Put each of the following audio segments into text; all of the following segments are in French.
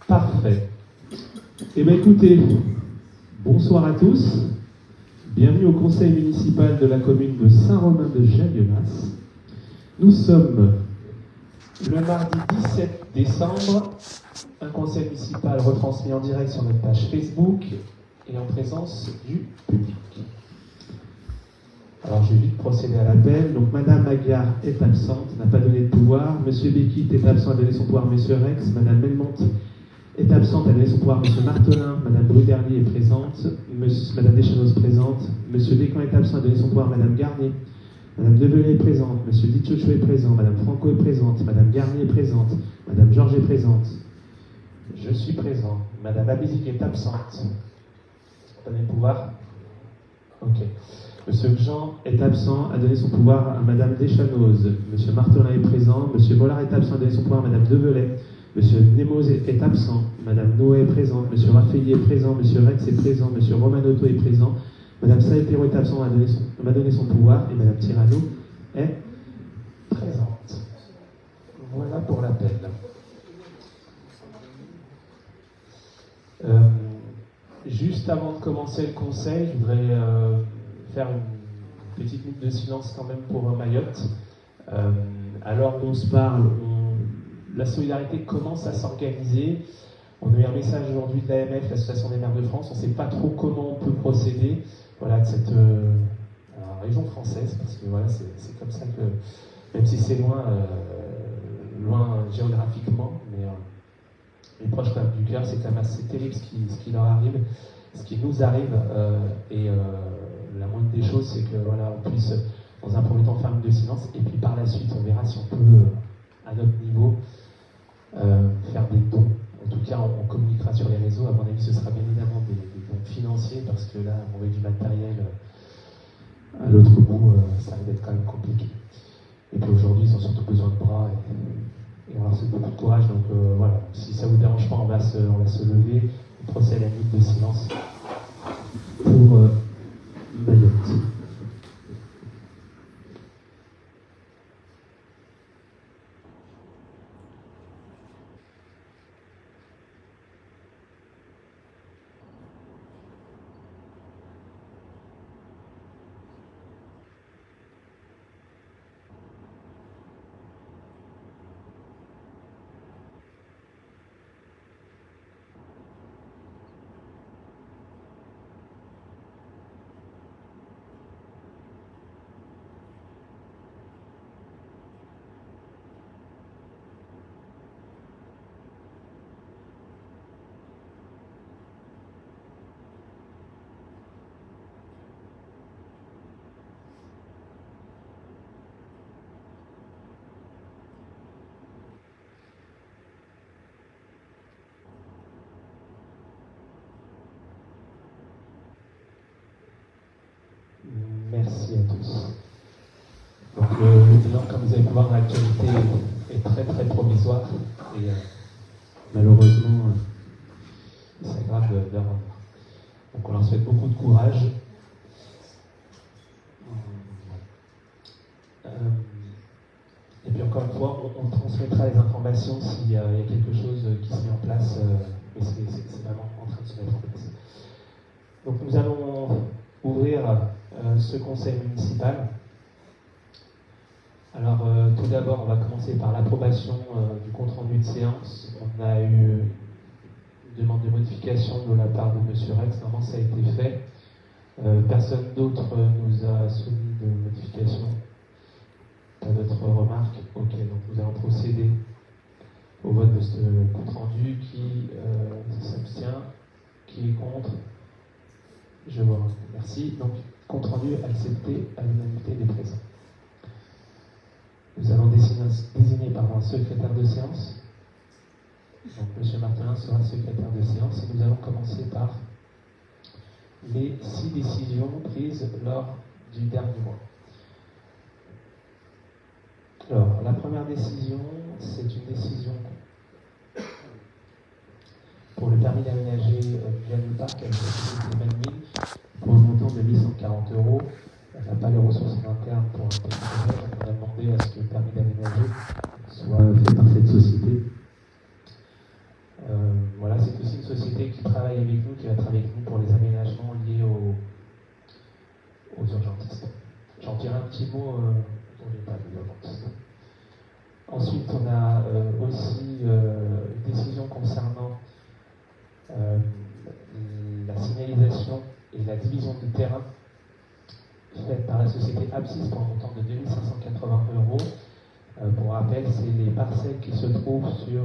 Parfait. Eh bien écoutez, bonsoir à tous. Bienvenue au conseil municipal de la commune de Saint-Romain-de-Jaguenas. Nous sommes le mardi 17 décembre, un conseil municipal retransmis en direct sur notre page Facebook et en présence du public. Alors je vais vite procéder à l'appel. Donc Madame Aguiar est absente, n'a pas donné de pouvoir. Monsieur Béquit est absent, a donné son pouvoir à Monsieur Rex. Madame Melmonte est absente, a donné son pouvoir à Monsieur Martelin. Madame Bruderly est présente. Madame Deschanos présente. Monsieur Descamps est absent, a donné son pouvoir à Madame Garnier. Madame Develay est présente. Monsieur Dichocho est présent. Madame Franco est présente. Madame Garnier est présente. Madame Georges est présente. Je suis présent. Madame Abizic est absente. Donné le pouvoir. Ok. Monsieur Jean est absent, a donné son pouvoir à Madame Deschanose. Monsieur Martelin est présent. Monsieur Mollard est absent, a donné son pouvoir à Madame Develay. Monsieur Nemoz est absent. Madame Noé est présente. Monsieur Raffaelli est présent. Monsieur Rex est présent. Monsieur Romanotto est présent. Madame Saetero est absente, m'a donné son pouvoir. Et Madame Tirano est présente. Voilà pour l'appel. Juste avant de commencer le conseil, je voudrais faire une petite minute de silence quand même pour Mayotte. Alors qu'on se parle, la solidarité commence à s'organiser. On a eu un message aujourd'hui de l'AMF, l'Association des maires de France. On ne sait pas trop comment on peut procéder, voilà, de cette région française, parce que voilà, c'est comme ça que, même si c'est loin géographiquement, mais les proches quand même du cœur, c'est quand même assez terrible ce qui leur arrive, ce qui nous arrive, et la moindre des choses, c'est que voilà, on puisse, dans un premier temps, faire une minute de silence, et puis par la suite, on verra si on peut, à notre niveau, faire des dons. En tout cas, on communiquera sur les réseaux. À mon avis, ce sera bien évidemment des dons financiers, parce que là, on veut du matériel à l'autre bout, ça va être quand même compliqué. Et puis aujourd'hui, ils ont surtout besoin de bras, et on leur souhaite beaucoup de courage. Donc voilà, si ça vous dérange pas, on va se lever. On procède à une minute de silence pour Mayotte. Merci à tous. Donc le bilan, comme vous allez voir, dans l'actualité est très très provisoire, et malheureusement il s'aggrave d'heure en heure. Donc on leur souhaite beaucoup de courage. Et puis encore une fois, on transmettra les informations s'il y a quelque chose qui se met en place, mais c'est vraiment en train de se mettre en place. Donc nous allons ouvrir ce conseil municipal. Alors tout d'abord, on va commencer par l'approbation du compte-rendu de séance. On a eu une demande de modification de la part de M. Rex. Normalement, ça a été fait. Personne d'autre nous a soumis de modification. Pas d'autres remarques. Ok, donc nous allons procéder au vote de ce compte-rendu. Qui s'abstient? Qui est contre? Je vous remercie. Merci. Donc, compte rendu accepté à l'unanimité des présents. Nous allons désigner un secrétaire de séance. Donc, M. Martelin sera secrétaire de séance, et nous allons commencer par les 6 décisions prises lors du dernier mois. Alors, la première décision, c'est une décision pour le permis d'aménager du parc avec la même ligne pour un montant de 840 €. On n'a pas les ressources internes pour un petit projet, donc on a demandé à ce que le permis d'aménager soit fait par cette société. a aussi une décision concernant la signalisation et la division du terrain faite par la société Apsis pour un montant de 2580 euros. Pour rappel, c'est les parcelles qui se trouvent sur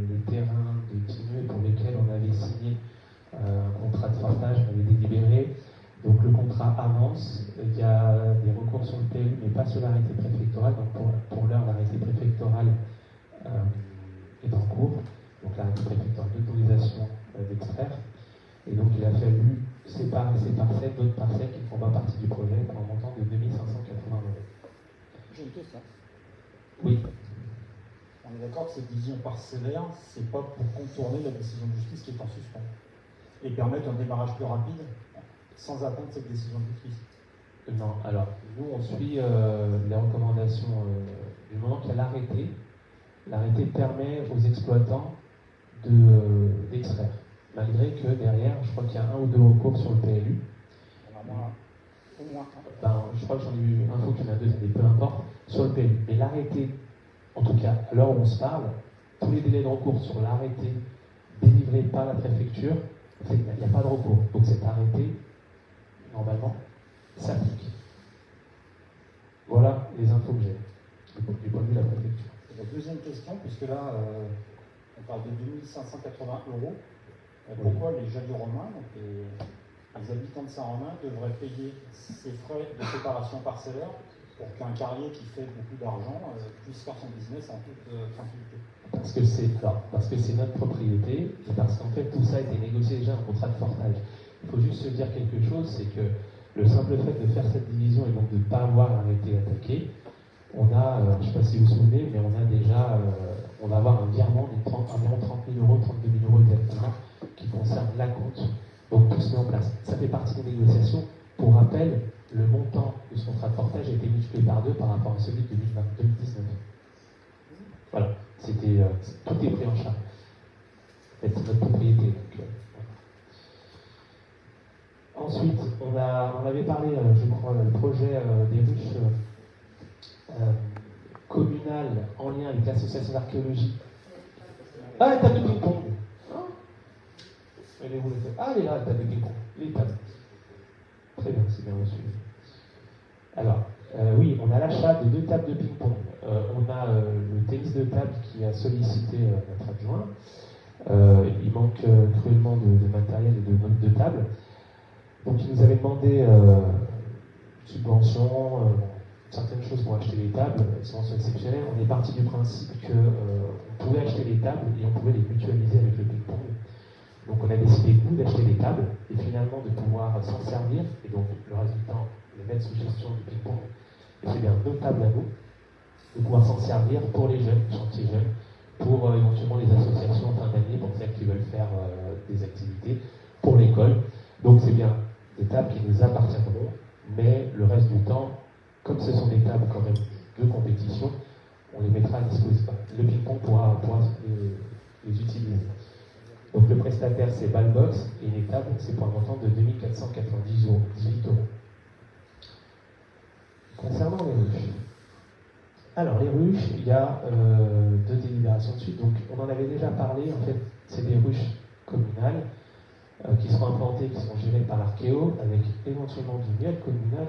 les terrains de Tignes pour lesquels on avait signé un contrat de forfaitage, on avait délibéré. Donc le contrat avance, il y a des recours sur le PLU, mais pas sur l'arrêté préfectoral. Donc pour l'heure, l'arrêté préfectoral est en cours. Donc l'arrêté préfectoral d'autorisation d'extraire. Et donc il a fallu séparer ces parcelles d'autres parcelles qui ne font pas partie du projet pour un montant de 2580 euros. J'ai une question. Oui. On est d'accord que cette division parcellaire, c'est pas pour contourner la décision de justice qui est en suspens et permettre un démarrage plus rapide sans attendre cette décision de justice. Non, alors nous on suit les recommandations du moment qu'il y a l'arrêté. L'arrêté permet aux exploitants d'extraire. Malgré que derrière, je crois qu'il y a un ou deux recours sur le PLU. Au moins. Je crois que j'en ai eu info qu'il y en a deux, mais peu importe, sur le PLU. Mais l'arrêté, en tout cas, à l'heure où on se parle, tous les délais de recours sur l'arrêté délivré par la préfecture, il n'y a pas de recours. Donc cet arrêté, normalement, s'applique. Voilà les infos que j'ai du point de vue de la préfecture. Et la deuxième question, puisque là, on parle de 2580 euros, pourquoi les Jallieu-Romains, donc les habitants de Saint-Romain, devraient payer ces frais de séparation parcellaire pour qu'un carrier qui fait beaucoup d'argent puisse faire son business en toute tranquillité? Parce que c'est notre propriété, et parce qu'en fait tout ça a été négocié déjà en contrat de forfaitage. Il faut juste se dire quelque chose, c'est que le simple fait de faire cette division et donc de ne pas avoir arrêté attaqué, on a, je ne sais pas si vous vous souvenez, mais on a déjà, on va avoir un virement d'environ 30 000 euros, 32 000 euros exactement, qui concerne la compte. Donc tout se met en place. Ça fait partie des négociations. Pour rappel, le montant de ce contrat de forfaitage a été multiplié par 2 par rapport à celui de 2019. Voilà, tout est pris en charge. C'est notre propriété. Donc, Ensuite, on avait parlé, je crois, le projet des ruches communales en lien avec l'association d'archéologie. Ah, la table de ping-pong. Elle est où la table? Ah, elle est là, la table de ping-pong. Les tables. Très bien, c'est bien reçu. Alors, oui, on a l'achat de 2 tables de ping-pong. On a le tennis de table qui a sollicité notre adjoint. Il manque cruellement de matériel et de tables. Donc, il nous avait demandé subvention, certaines choses pour acheter les tables, subvention exceptionnelle. On est parti du principe qu'on pouvait acheter les tables et on pouvait les mutualiser avec le ping-pong. Donc, on a décidé, nous, d'acheter les tables et finalement de pouvoir s'en servir et donc, le reste du temps, les mettre sous gestion du ping-pong. Et c'est bien nos tables à nous, de pouvoir s'en servir pour les jeunes, chantiers jeunes, pour éventuellement les associations en fin d'année, pour celles qui veulent faire des activités, pour l'école. Donc, c'est bien des tables qui nous appartiendront, mais le reste du temps, comme ce sont des tables quand même de compétition, on les mettra à disposition. Le ping-pong pourra les utiliser. Donc le prestataire c'est Ballbox et les tables c'est pour un montant de 2498 euros. Concernant les ruches. Alors les ruches, il y a 2 délibérations de suite. Donc on en avait déjà parlé, en fait, c'est des ruches communales qui seront implantées, qui seront gérées par l'Archéo, avec éventuellement du miel communal.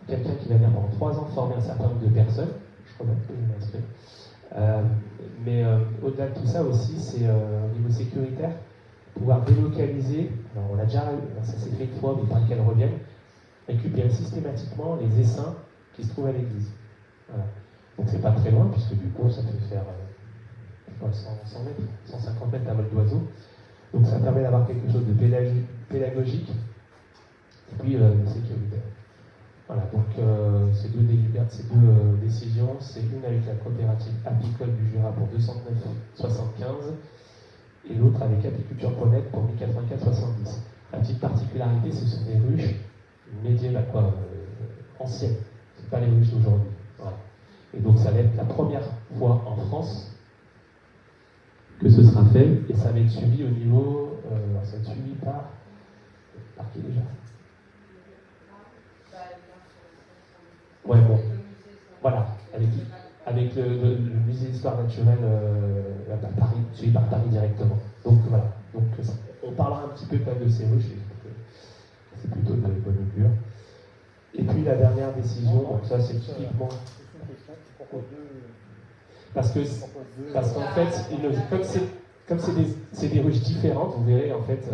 Quelqu'un qui va venir pendant 3 ans former un certain nombre de personnes. Je crois même que je m'inscris. Mais au-delà de tout ça aussi, c'est au niveau sécuritaire, pouvoir délocaliser, alors on a déjà, ça s'est fait une fois, mais pas qu'elle revienne, récupérer systématiquement les essaims qui se trouvent à l'église. Voilà. Donc c'est pas très loin, puisque du coup ça peut faire 100 mètres, 150 mètres à vol d'oiseau. Donc ça permet d'avoir quelque chose de pédagogique et puis sécuritaire. Voilà, donc ces deux décisions, c'est une avec la coopérative apicole du Jura pour 209,75 et l'autre avec Apiculture.net pour 1084,70. La petite particularité, ce sont des ruches médiévales, anciennes. Ce ne sont pas les ruches d'aujourd'hui. Voilà. Et donc ça va être la première fois en France que ce sera fait et ça va être suivi au niveau, ça va être suivi par qui déjà? Ouais, bon. Voilà, avec le musée d'histoire naturelle à Paris, suivi par Paris directement. Donc voilà, donc, on parlera un petit peu quand même de ces ruches, c'est plutôt de bonne augure. Et puis la dernière décision, donc ça c'est typiquement... Parce qu'en fait, comme c'est des ruches différentes, vous verrez en fait,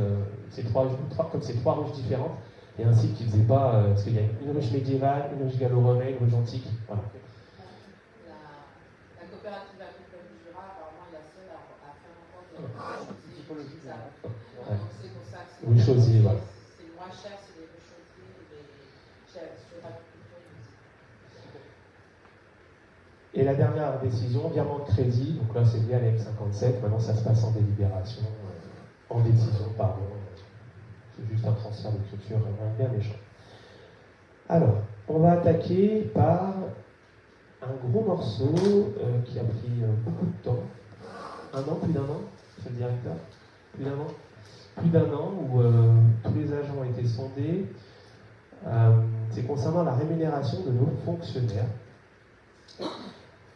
comme c'est trois ruches différentes, il y a un site qui ne faisait pas, parce qu'il y a une ruche médiévale, une ruche gallo-romaine, une ruche antique, voilà. La coopérative agricole du Jura, apparemment, il y a seule à faire encore des ruches. Donc c'est pour ça que c'est ruche chausier, voilà. C'est moins cher, c'est les ruches chausiers et sur l'agriculture. Et la dernière décision, virement de crédit, donc là c'est lié à l'M57, maintenant ça se passe en délibération, en décision, pardon. C'est juste un transfert d'écriture bien méchant. Alors, on va attaquer par un gros morceau qui a pris beaucoup de temps. Plus d'un an, monsieur le directeur? Plus d'un an où tous les agents ont été sondés. C'est concernant la rémunération de nos fonctionnaires.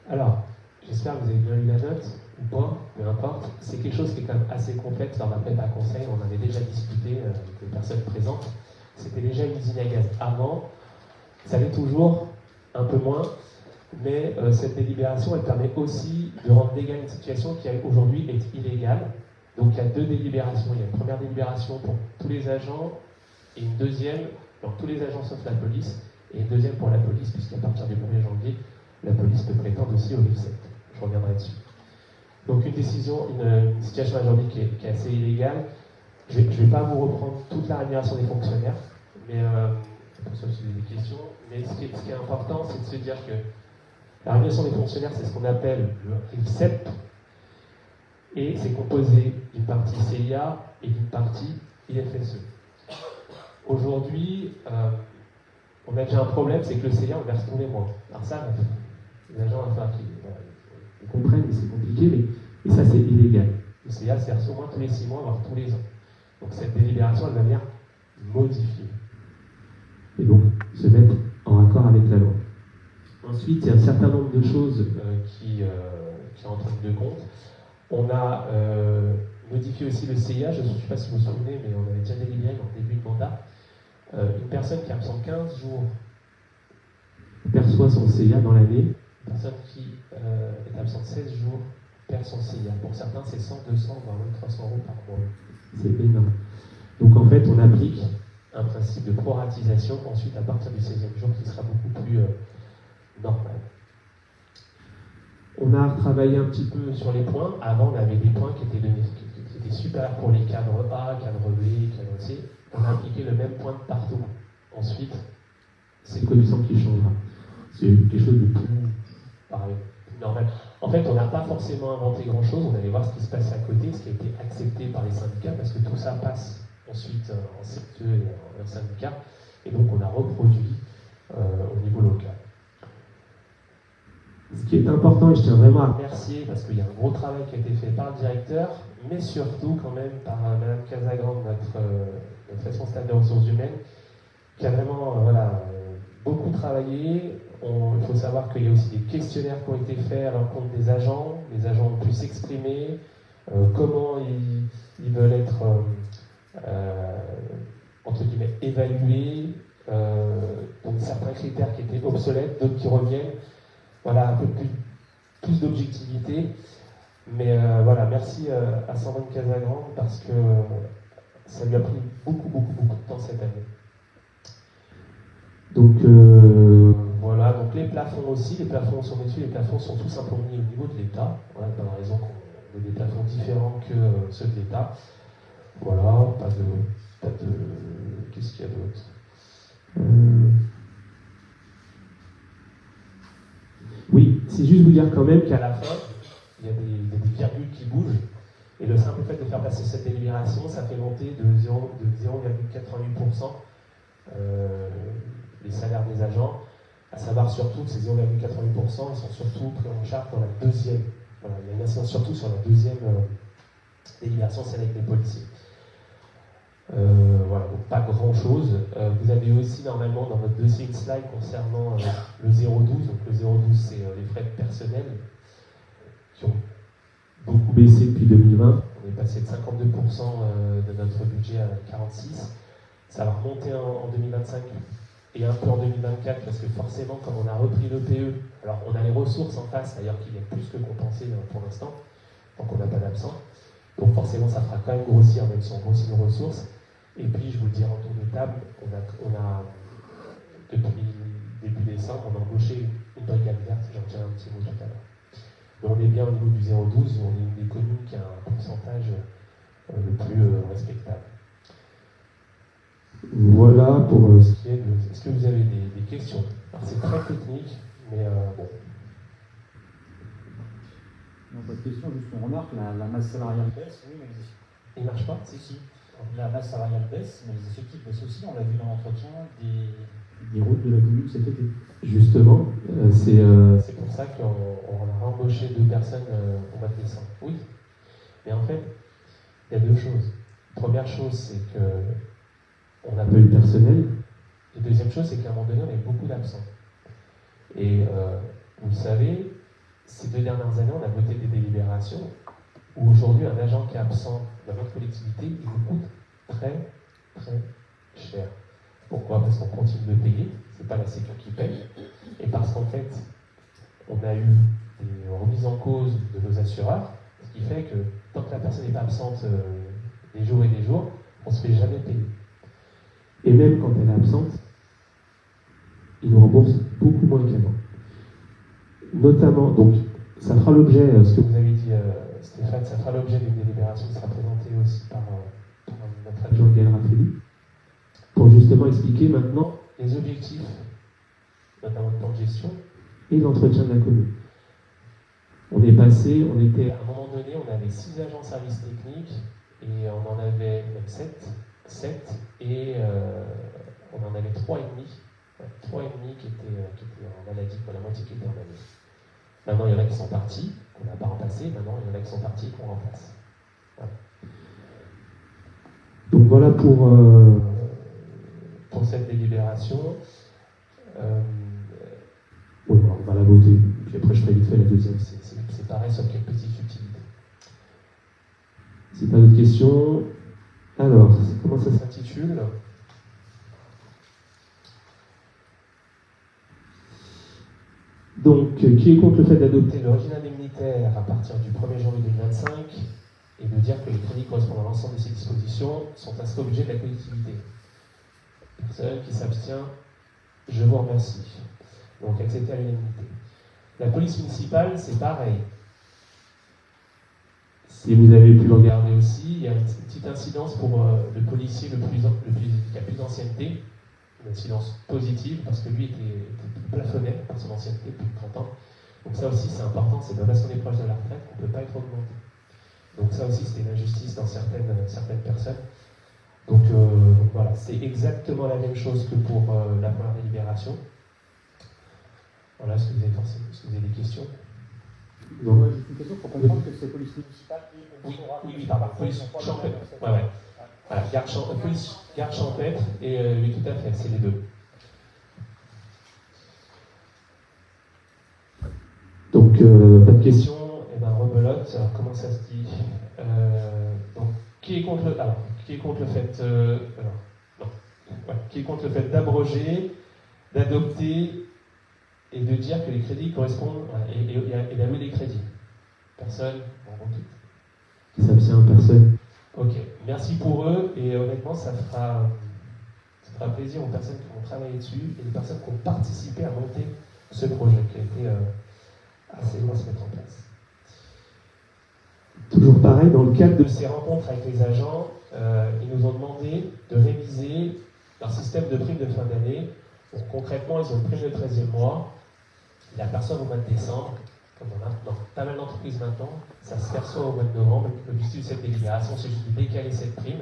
Alors, j'espère que vous avez bien eu la note, ou pas, peu importe. C'est quelque chose qui est quand même assez complexe dans la prépa conseil. On avait déjà discuté avec les personnes présentes. C'était déjà une usine à gaz avant. Ça l'est toujours, un peu moins. Mais cette délibération, elle permet aussi de rendre légale une situation qui aujourd'hui est illégale. Donc il y a deux délibérations. Il y a une première délibération pour tous les agents et une deuxième pour tous les agents sauf la police. Et une deuxième pour la police, puisqu'à partir du 1er janvier, la police peut prétendre aussi au RIFSEC. Je reviendrai dessus. Donc une décision, une situation aujourd'hui qui est assez illégale. Je ne vais pas vous reprendre toute la rémunération des fonctionnaires, mais pour ça, si vous avez des questions. Mais ce qui est important, c'est de se dire que la rémunération des fonctionnaires, c'est ce qu'on appelle le RIFSEP, et c'est composé d'une partie CIA et d'une partie IFSE. Aujourd'hui, on a déjà un problème, c'est que le CIA, on verse tous les mois. Alors ça, les agents ils comprennent, mais c'est compliqué, mais ça, c'est illégal. Le CIA se verse au moins tous les 6 mois, voire tous les ans. Donc cette délibération, elle va venir modifier. Et donc, se mettre en accord avec la loi. Ensuite, il y a un certain nombre de choses qui entrent en ligne de compte. On a modifié aussi le CIA, je ne sais pas si vous vous souvenez, mais on avait déjà délibéré en début de mandat. Une personne qui absente 15 jours perçoit son CIA dans l'année. Une personne qui est absente 16 jours perd son CIA. Pour certains, c'est 100, 200, voire même 300 euros par mois. C'est énorme. Donc en fait, on applique un principe de proratisation ensuite à partir du 16e jour qui sera beaucoup plus normal. On a retravaillé un petit peu sur les points. Avant, on avait des points qui étaient supérieurs pour les cadres A, cadres B, cadres C. On a appliqué le même point de partout. Ensuite, c'est le coefficient qui changera. C'est quelque chose de plus normal. En fait, on n'a pas forcément inventé grand-chose. On allait voir ce qui se passait à côté, ce qui a été accepté par les syndicats, parce que tout ça passe ensuite en CE et en syndicat. Et donc, on a reproduit au niveau local. Ce qui est important, et je tiens vraiment à remercier, parce qu'il y a un gros travail qui a été fait par le directeur, mais surtout quand même par Mme Casagrande, notre responsable des ressources humaines, qui a vraiment beaucoup travaillé. Il faut savoir qu'il y a aussi des questionnaires qui ont été faits à l'encontre des agents. Les agents ont pu s'exprimer, comment ils veulent être, entre guillemets, évalués, donc certains critères qui étaient obsolètes, d'autres qui reviennent. Voilà, un peu plus d'objectivité. Mais merci à Sandrine Casagrande parce que ça lui a pris beaucoup de temps cette année. Donc donc les plafonds aussi, les plafonds sont dessus, les plafonds sont tous un peu mis au niveau de l'État. Voilà, pas de raison qu'on ait des plafonds différents que ceux de l'État. Voilà, pas de... Qu'est-ce qu'il y a d'autre Oui, c'est juste vous dire quand même qu'à la fin, il y a des virgules qui bougent, et le simple fait de faire passer cette délibération, ça fait monter de 0,88% les salaires des agents, à savoir surtout que ces 0,88%, ils sont surtout pris en charge dans la deuxième. Voilà, il y a une incidence surtout sur la deuxième délibération, celle avec les policiers. Voilà, donc pas grand-chose. Vous avez aussi normalement dans votre dossier une slide concernant le 0,12. Donc le 0,12, c'est les frais personnels qui ont beaucoup baissé depuis 2020. On est passé de 52% de notre budget à 46%. Ça va remonter en 2025 et un peu en 2024 parce que forcément, comme on a repris le PE, alors on a les ressources en face, d'ailleurs qui viennent plus que compenser pour l'instant, donc on n'a pas d'absent. Donc forcément, ça fera quand même grossir, même si on grossit nos ressources. Et puis, je vous le dis en tour de table, on a depuis début décembre, on a embauché une brigade verte, j'en dirai un petit mot tout à l'heure. Mais on est bien au niveau du 0,12, on est une des communes qui a un pourcentage le plus respectable. Voilà pour ce qui est de... Est-ce que vous avez des questions? Alors c'est très technique, mais bon. Non, pas de question, juste une remarque, la masse salariale baisse, oui, mais il ne marche pas? Si. La masse salariale baisse, mais les effectifs baissent aussi, on l'a vu dans l'entretien des routes de la commune cet été. Justement, c'est pour ça qu'on a embauché 2 personnes au mois de décembre. Oui, mais en fait, il y a 2 choses. Première chose, c'est qu'on a peu de personnel. Et deuxième chose, c'est qu'à un moment donné, on avait beaucoup d'absents. Et vous le savez, ces 2 dernières années, on a voté des délibérations où aujourd'hui, un agent qui est absent dans notre collectivité, il nous coûte très, très cher. Pourquoi? Parce qu'on continue de payer, c'est pas la Sécu qui paye, et parce qu'en fait, on a eu des remises en cause de nos assureurs, ce qui fait que tant que la personne n'est pas absente des jours et des jours, on ne se fait jamais payer. Et même quand elle est absente, ils nous remboursent beaucoup moins qu'avant. Notamment, donc, ça fera l'objet, ce que vous avez dit, Stéphane, ça fera l'objet d'une délibération qui sera présentée aussi par notre adjoint Gaël Raffaelli, pour justement expliquer maintenant les objectifs, notamment de plan de gestion, et l'entretien de la commune. On est passé, on était, à un moment donné, on avait 6 agents services techniques, et on en avait même 7, et on en avait 3,5. 3,5 qui étaient en maladie, pour la moitié qui étaient en maladie. Maintenant, il y en a qui sont partis, qu'on n'a pas remplacés, maintenant, il y en a qui sont partis et qu'on remplace. Voilà. Donc voilà pour cette délibération. Oui, on va la voter, puis après je ferai vite fait la deuxième, c'est pareil, sauf quelques petites subtilités. C'est pas d'autres questions. Alors, comment ça s'intitule? Donc, qui est contre le fait d'adopter le régime indemnitaire à partir du 1er janvier 2025 et de dire que les crédits correspondant à l'ensemble de ces dispositions sont inscrits au budget de la collectivité? Personne qui s'abstient, je vous remercie. Donc, accepter à l'unanimité. La police municipale, c'est pareil. Si vous avez pu le regarder aussi, il y a une petite incidence pour le policier qui a plus d'ancienneté. Une incidence positive parce que lui était plafonné par son ancienneté depuis 30 ans. Donc ça aussi c'est important, c'est pas parce qu'on est proche de la retraite qu'on ne peut pas être augmenté. Donc ça aussi c'était une injustice dans certaines personnes. Donc voilà, c'est exactement la même chose que pour la première délibération. Voilà, est-ce que vous avez des questions? Non, j'ai une question pour comprendre que c'est police municipale oui, pardon, police champêtre. Ouais. Voilà, garde champêtre et oui, tout à fait, c'est les 2. Donc, pas de questions, et ben rebelote. Alors, comment ça se dit? Donc, qui est contre le fait qui est contre le fait d'abroger, d'adopter et de dire que les crédits correspondent et d'allouer des crédits? Personne? Qui s'abstient? Personne? Ok, merci pour eux et honnêtement ça fera plaisir aux personnes qui ont travaillé dessus et les personnes qui ont participé à monter ce projet qui a été assez long à se mettre en place. Toujours pareil, dans le cadre de ces rencontres avec les agents, ils nous ont demandé de réviser leur système de prime de fin d'année. Donc, concrètement, ils ont une prime de 13e mois, la personne au mois de décembre. Comme on a dans pas mal d'entreprises maintenant, ça se perçoit au mois de novembre. L'objectif de cette délibération, c'est juste de décaler cette prime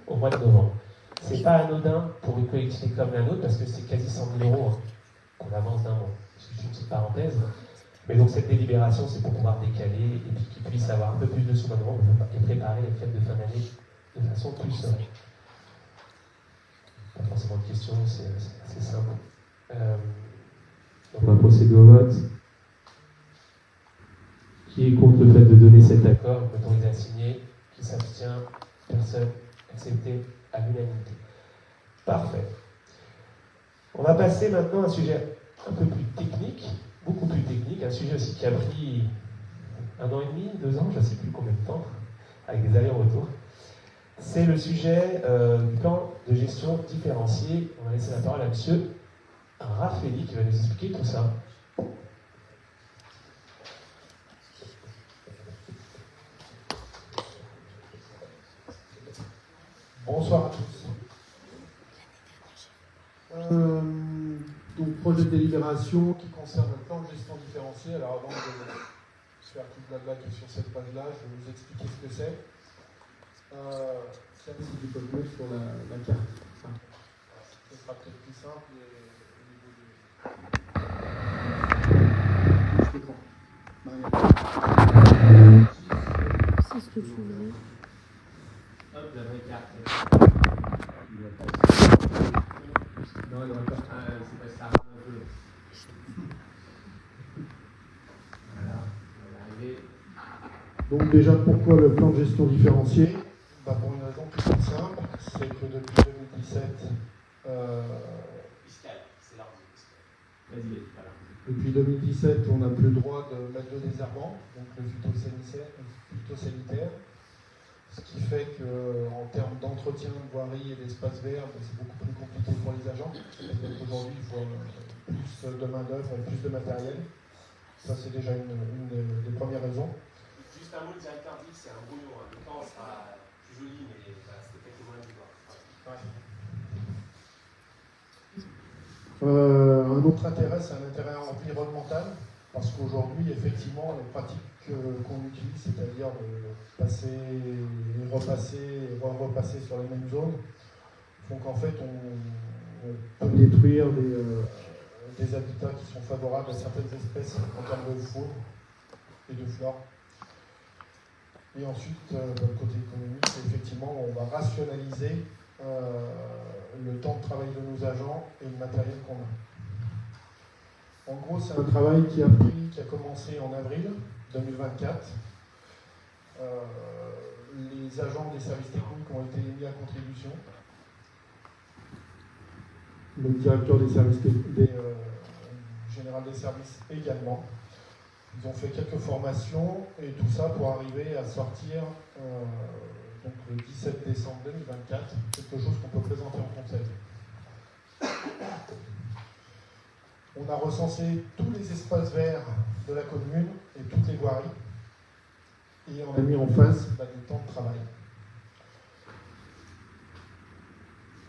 au mois de novembre. C'est pas anodin pour une collectivité comme la nôtre, parce que c'est quasi 100 000 € qu'on avance d'un mois. C'est une petite parenthèse. Mais donc cette délibération, c'est pour pouvoir décaler et puis qu'ils puissent avoir un peu plus de sous en novembre et préparer les fêtes de fin d'année de façon plus sereine. forcément de questions, c'est assez simple. On va procéder au vote. Qui est contre le fait de donner cet accord? D'accord, autorisé à signer. Qui s'abstient? Personne. Accepté à l'unanimité. Parfait. On va passer maintenant à un sujet un peu plus technique, beaucoup plus technique, un sujet aussi qui a pris 1 an et demi, 2 ans, je ne sais plus combien de temps, avec des allers-retours. C'est le sujet du plan de gestion différencié. On va laisser la parole à M. Raffaelli qui va nous expliquer tout ça. Bonsoir à tous. Donc, projet de délibération qui concerne le plan de gestion différenciée. Alors, avant de faire tout le blabla qui est sur cette page-là, je vais vous expliquer ce que c'est. C'est du code sur la carte. Enfin, ce sera peut-être plus simple. C'est ce que tu veux. Hop, la vraie carte. Non, c'est pas ça. Voilà, on va y arriver. Donc déjà, pourquoi le plan de gestion différencié? Pour une raison toute simple, c'est que depuis 2017, C'est l'ordi. Vas-y, voilà. depuis 2017, on n'a plus le droit de mettre de désherbant, donc le phytosanitaire, ce qui fait qu'en termes d'entretien de voirie et d'espace vert, c'est beaucoup plus compliqué pour les agents. C'est-à-dire qu'aujourd'hui, il faut plus de main-d'œuvre et plus de matériel. Ça, c'est déjà une des premières raisons. Juste un mot, le directeur dit que c'est un brouillon. Le temps sera plus joli, mais c'était quelques mois du temps. Un autre intérêt, c'est un intérêt environnemental, parce qu'aujourd'hui, effectivement, les pratiques qu'on utilise, c'est-à-dire de passer, repasser sur les mêmes zones, font qu'en fait, on peut détruire des habitats qui sont favorables à certaines espèces en termes de faune et de flore. Et ensuite, d'un côté économique, effectivement, on va rationaliser le temps de travail de nos agents et le matériel qu'on a. En gros, c'est un travail qui a commencé en avril 2024. Les agents des services techniques ont été mis à contribution. Le directeur des services général des services également. Ils ont fait quelques formations et tout ça pour arriver à sortir donc le 17 décembre 2024, quelque chose qu'on peut présenter en conseil. On a recensé tous les espaces verts de la commune et toutes les voiries et on a mis en face des temps de travail.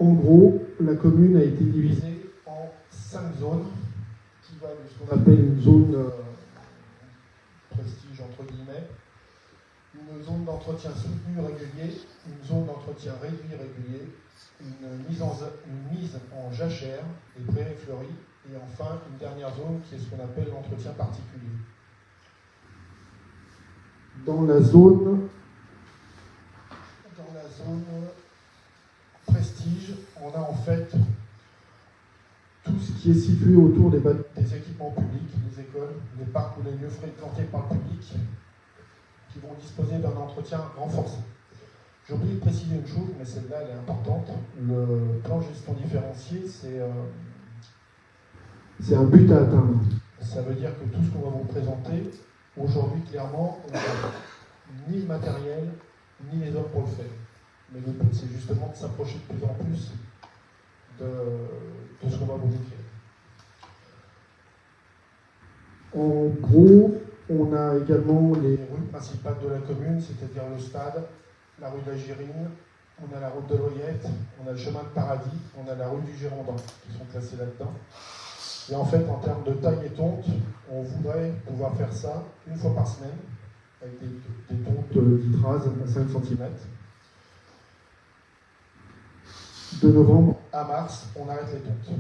En gros, la commune a été divisée en 5 zones qui va de ce qu'on appelle une zone prestige entre guillemets, une zone d'entretien soutenu régulier, une zone d'entretien réduit régulier, une mise en jachère, des prairies fleuries, et enfin une dernière zone qui est ce qu'on appelle l'entretien particulier. Dans la zone prestige, on a en fait tout ce qui est situé autour des équipements publics, les écoles, les parcs ou les lieux fréquentés par le public, qui vont disposer d'un entretien renforcé. J'ai oublié de préciser une chose, mais celle-là, elle est importante. Le plan de gestion différencié, c'est un but à atteindre. Ça veut dire que tout ce qu'on va vous présenter, aujourd'hui, clairement, on n'a ni le matériel, ni les hommes pour le faire. Mais le but, c'est justement de s'approcher de plus en plus de ce qu'on va vous décrire. En gros, on a également les rues principales de la commune, c'est-à-dire le stade, la rue de la Girine, on a la route de l'Oyette, on a le chemin de Paradis, on a la rue du Girondin, qui sont classés là-dedans. Et en fait, en termes de taille et tonte, on voudrait pouvoir faire ça une fois par semaine, avec des tontes d'ITRAS à 5 cm. De novembre à mars, on arrête les tontes.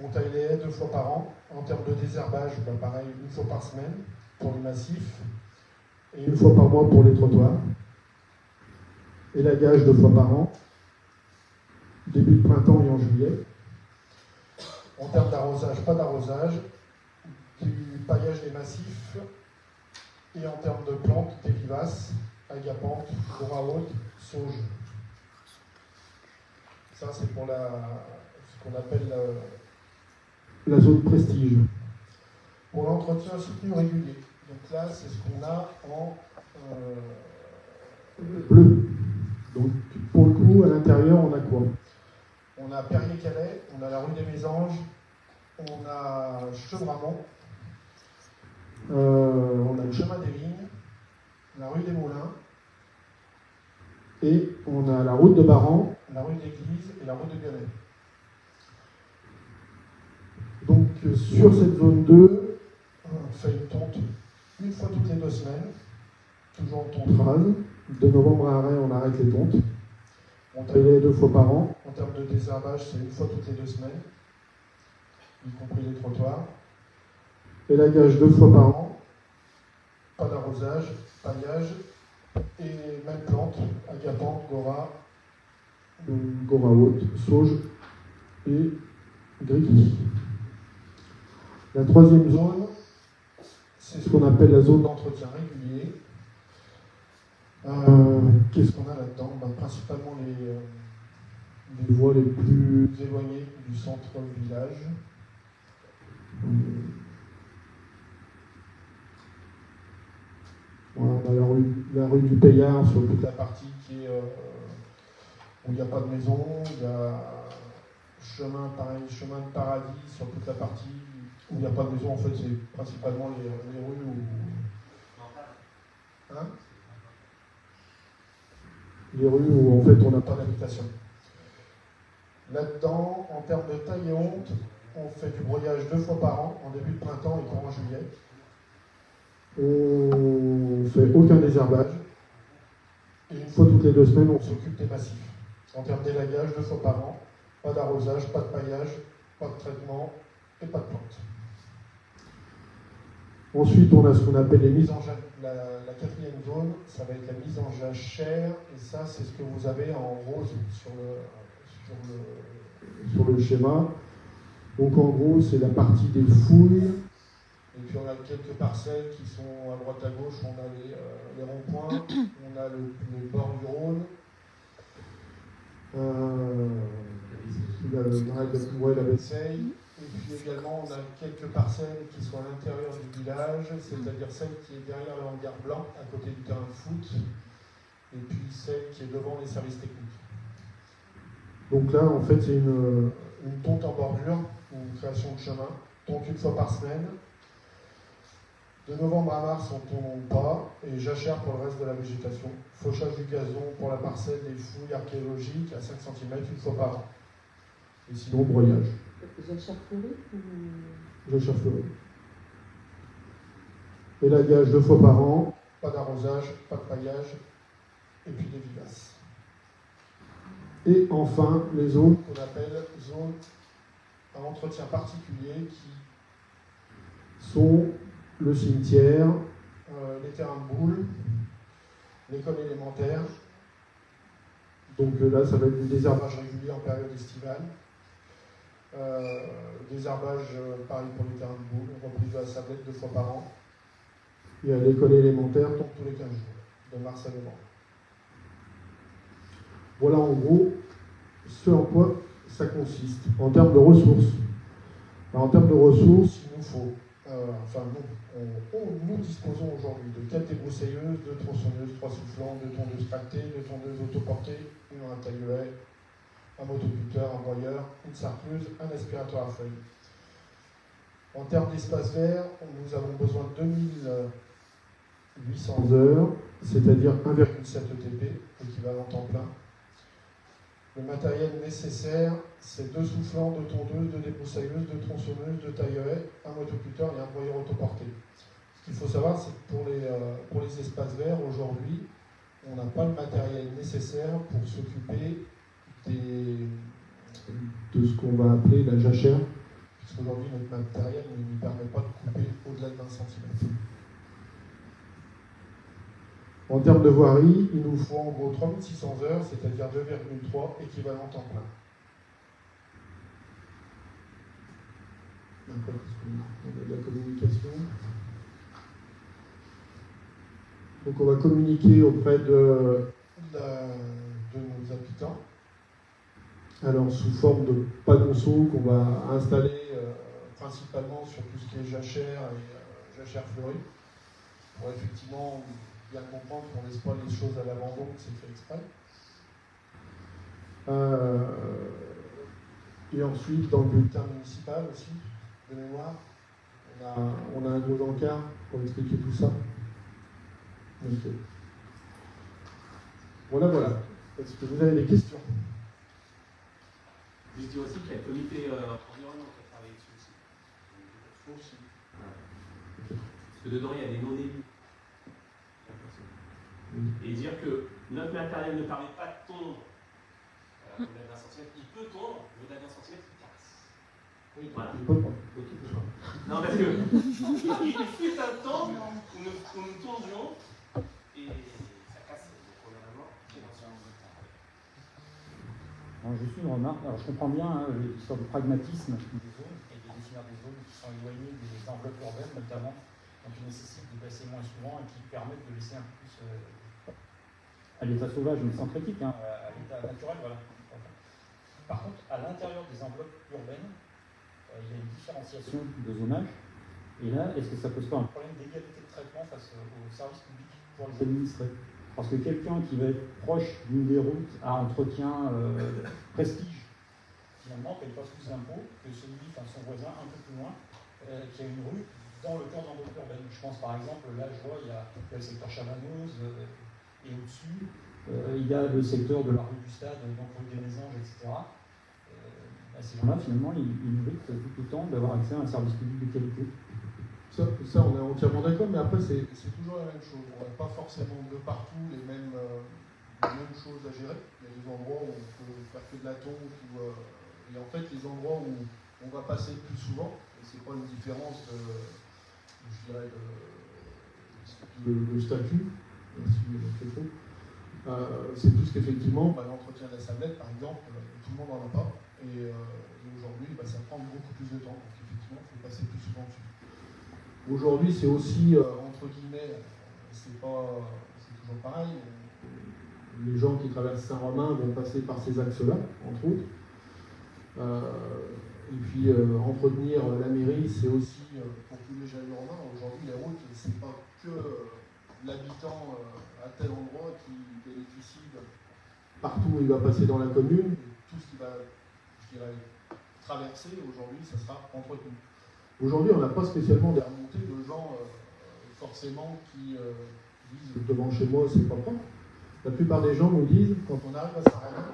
On taille les haies 2 fois par an. En termes de désherbage, pareil, 1 fois par semaine pour les massifs et 1 fois par mois pour les trottoirs. Élagage 2 fois par an. début de printemps et en juillet. En termes d'arrosage, pas d'arrosage, du paillage des massifs, et en termes de plantes, des vivaces, agapanthe, gora haute, sauge. Ça, c'est pour ce qu'on appelle la zone prestige. Pour l'entretien soutenu régulier. Donc là, c'est ce qu'on a en bleu. Donc pour le coup, à l'intérieur, on a quoi? On a Perrier-Calais, on a la rue des Mésanges, on a Chevramont, on a le chemin des Vignes, la rue des Moulins, et on a la route de Baran, la rue de l'Église et la route de Bianet. Donc sur cette zone 2, on fait une tonte une fois toutes les 2 semaines, toujours en tonte rase. De novembre à arrêt, on arrête les tontes. On taille 2 fois par an. En termes de désherbage, c'est une fois toutes les 2 semaines, y compris les trottoirs. Élagage 2 fois par an. Pas d'arrosage, paillage et même plante, agapanthe, gora haute, sauge et gréquy. La troisième zone, c'est ce qu'on appelle la zone d'entretien régulier. Qu'est-ce qu'on a là-dedans? Principalement les voies les plus éloignées du centre-village. Voilà, on a la rue du Payard sur toute la partie qui est, où il n'y a pas de maison. Il y a chemin de paradis sur toute la partie où il n'y a pas de maison. En fait, c'est principalement les rues où... Hein? Les rues où en fait on n'a pas d'habitation. Là-dedans, en termes de taille et honte, on fait du broyage 2 fois par an, en début de printemps et courant juillet. On ne fait aucun désherbage. Et une fois toutes les 2 semaines, on s'occupe des massifs. En termes d'élagage, 2 fois par an, pas d'arrosage, pas de paillage, pas de traitement et pas de plantes. Ensuite, on a ce qu'on appelle les mises en jachère. La quatrième zone, ça va être la mise en jachère, et ça, c'est ce que vous avez en rose sur le schéma. Donc, en gros, c'est la partie des fouilles, et puis on a quelques parcelles qui sont à droite à gauche. On a les ronds-points, on a le bord du Rhône, la Bessaye. Et puis également, on a quelques parcelles qui sont à l'intérieur du village, c'est-à-dire celle qui est derrière le hangar blanc, à côté du terrain de foot, et puis celle qui est devant les services techniques. Donc là, en fait, c'est une tonte en bordure, une création de chemin, tonte une fois par semaine. De novembre à mars, on ne tourne pas, et jachère pour le reste de la végétation. Fauchage du gazon pour la parcelle des fouilles archéologiques à 5 cm une fois par an. Et sinon, broyage. Jachère fleurie Jachère fleurie. Élagage 2 fois par an, pas d'arrosage, pas de paillage, et puis des vivaces. Et enfin, les zones qu'on appelle zones à entretien particulier, qui sont le cimetière, les terrains de boules, l'école élémentaire. Donc là, ça va être du désherbage régulier en période estivale. Désherbage, pareil pour les terrains de boules, reprise de la sablette 2 fois par an. Et à l'école élémentaire, donc tous les 15 jours, de mars à novembre. Voilà en gros ce en quoi ça consiste en termes de ressources. Alors, en termes de ressources, il nous faut, nous disposons aujourd'hui de 4 débroussailleuses, 2 tronçonneuses, 3 soufflants, 2 tondeuses tractées, 2 tondeuses autoportées, une un taille-haie, un motoculteur, un broyeur, une sarcleuse, un aspirateur à feuilles. En termes d'espace vert, nous avons besoin de 2800 heures, c'est-à-dire 1,7 ETP, équivalent temps plein. Le matériel nécessaire, c'est 2 soufflants, 2 tondeuses, 2 débroussailleuses, 2 tronçonneuses, 2 taille-haie, un motoculteur et un broyeur autoporté. Ce qu'il faut savoir, c'est que pour les espaces verts, aujourd'hui, on n'a pas le matériel nécessaire pour s'occuper de ce qu'on va appeler la jachère, puisqu'aujourd'hui, notre matériel ne nous permet pas de couper au-delà de 20 cm. En termes de voirie, il nous faut en gros 3600 heures, c'est-à-dire 2,3 équivalent temps plein. Après, on a de la communication. Donc on va communiquer auprès de nos habitants, alors sous forme de panonceaux qu'on va installer principalement sur tout ce qui est jachère et jachère fleurie, pour effectivement bien comprendre qu'on ne laisse pas les choses à l'abandon, que c'est fait exprès. Et ensuite, dans le bulletin municipal aussi, de mémoire, on a un gros encart pour expliquer tout ça. Donc, voilà. Est-ce que vous avez des questions? Je dis aussi qu'il y a le comité environnement qui a travaillé dessus aussi. Parce que dedans, il y a des non-élus. Et dire que notre matériel ne permet pas de tondre au-delà d'un centimètre. Il peut tondre, mais au-delà d'un centimètre, il casse. Oui, voilà. il peut pas. Non, parce que il fut un temps où nous tondions et ça casse. Donc on a vraiment juste une remarque. Alors je comprends bien l'histoire du pragmatisme des zones et des définir des zones qui sont éloignées des enveloppes urbaines notamment, donc qui nécessitent de passer moins souvent et qui permettent de laisser un peu plus à l'état sauvage, mais sans critique, à l'état naturel, voilà. Par contre, à l'intérieur des enveloppes urbaines, il y a une différenciation de zonage. Et là, est-ce que ça pose pas un problème d'égalité de traitement face aux services publics pour les administrés? Parce que quelqu'un qui va être proche d'une des routes à entretien prestige, finalement, ne paye pas plus d'impôts que celui, son voisin un peu plus loin, qui a une rue dans le cœur d'enveloppe urbaine. Je pense par exemple, là je vois, il y a le secteur Chavanoz, et au-dessus, il y a le secteur de la rue du Stade, donc rue des Mésanges, etc. Ces gens-là, finalement, ils méritent tout autant d'avoir accès à un service public de qualité. Ça, on est entièrement d'accord, mais après, c'est toujours la même chose. On n'a pas forcément de partout les mêmes choses à gérer. Il y a des endroits où on peut faire que de la tonte, et en fait, les endroits où on va passer plus souvent, et c'est pas une différence je dirais, de statut, c'est plus qu'effectivement, l'entretien de la sablette, par exemple, tout le monde n'en a pas, et aujourd'hui, ça prend beaucoup plus de temps, donc effectivement, il faut passer plus souvent dessus. Aujourd'hui, c'est aussi, entre guillemets, c'est toujours pareil, les gens qui traversent Saint-Romain vont passer par ces axes-là, entre autres. Et puis, entretenir la mairie, c'est aussi, pour tous les jalons romains, aujourd'hui, les routes, c'est pas que l'habitant à tel endroit qui bénéficie partout où il va passer dans la commune, et tout ce qui va, je dirais, traverser, aujourd'hui, ça sera entretenu. Aujourd'hui, on n'a pas spécialement des remontées de gens, forcément, qui disent devant chez moi, c'est pas propre. La plupart des gens nous disent, quand on arrive à Saint-Romain,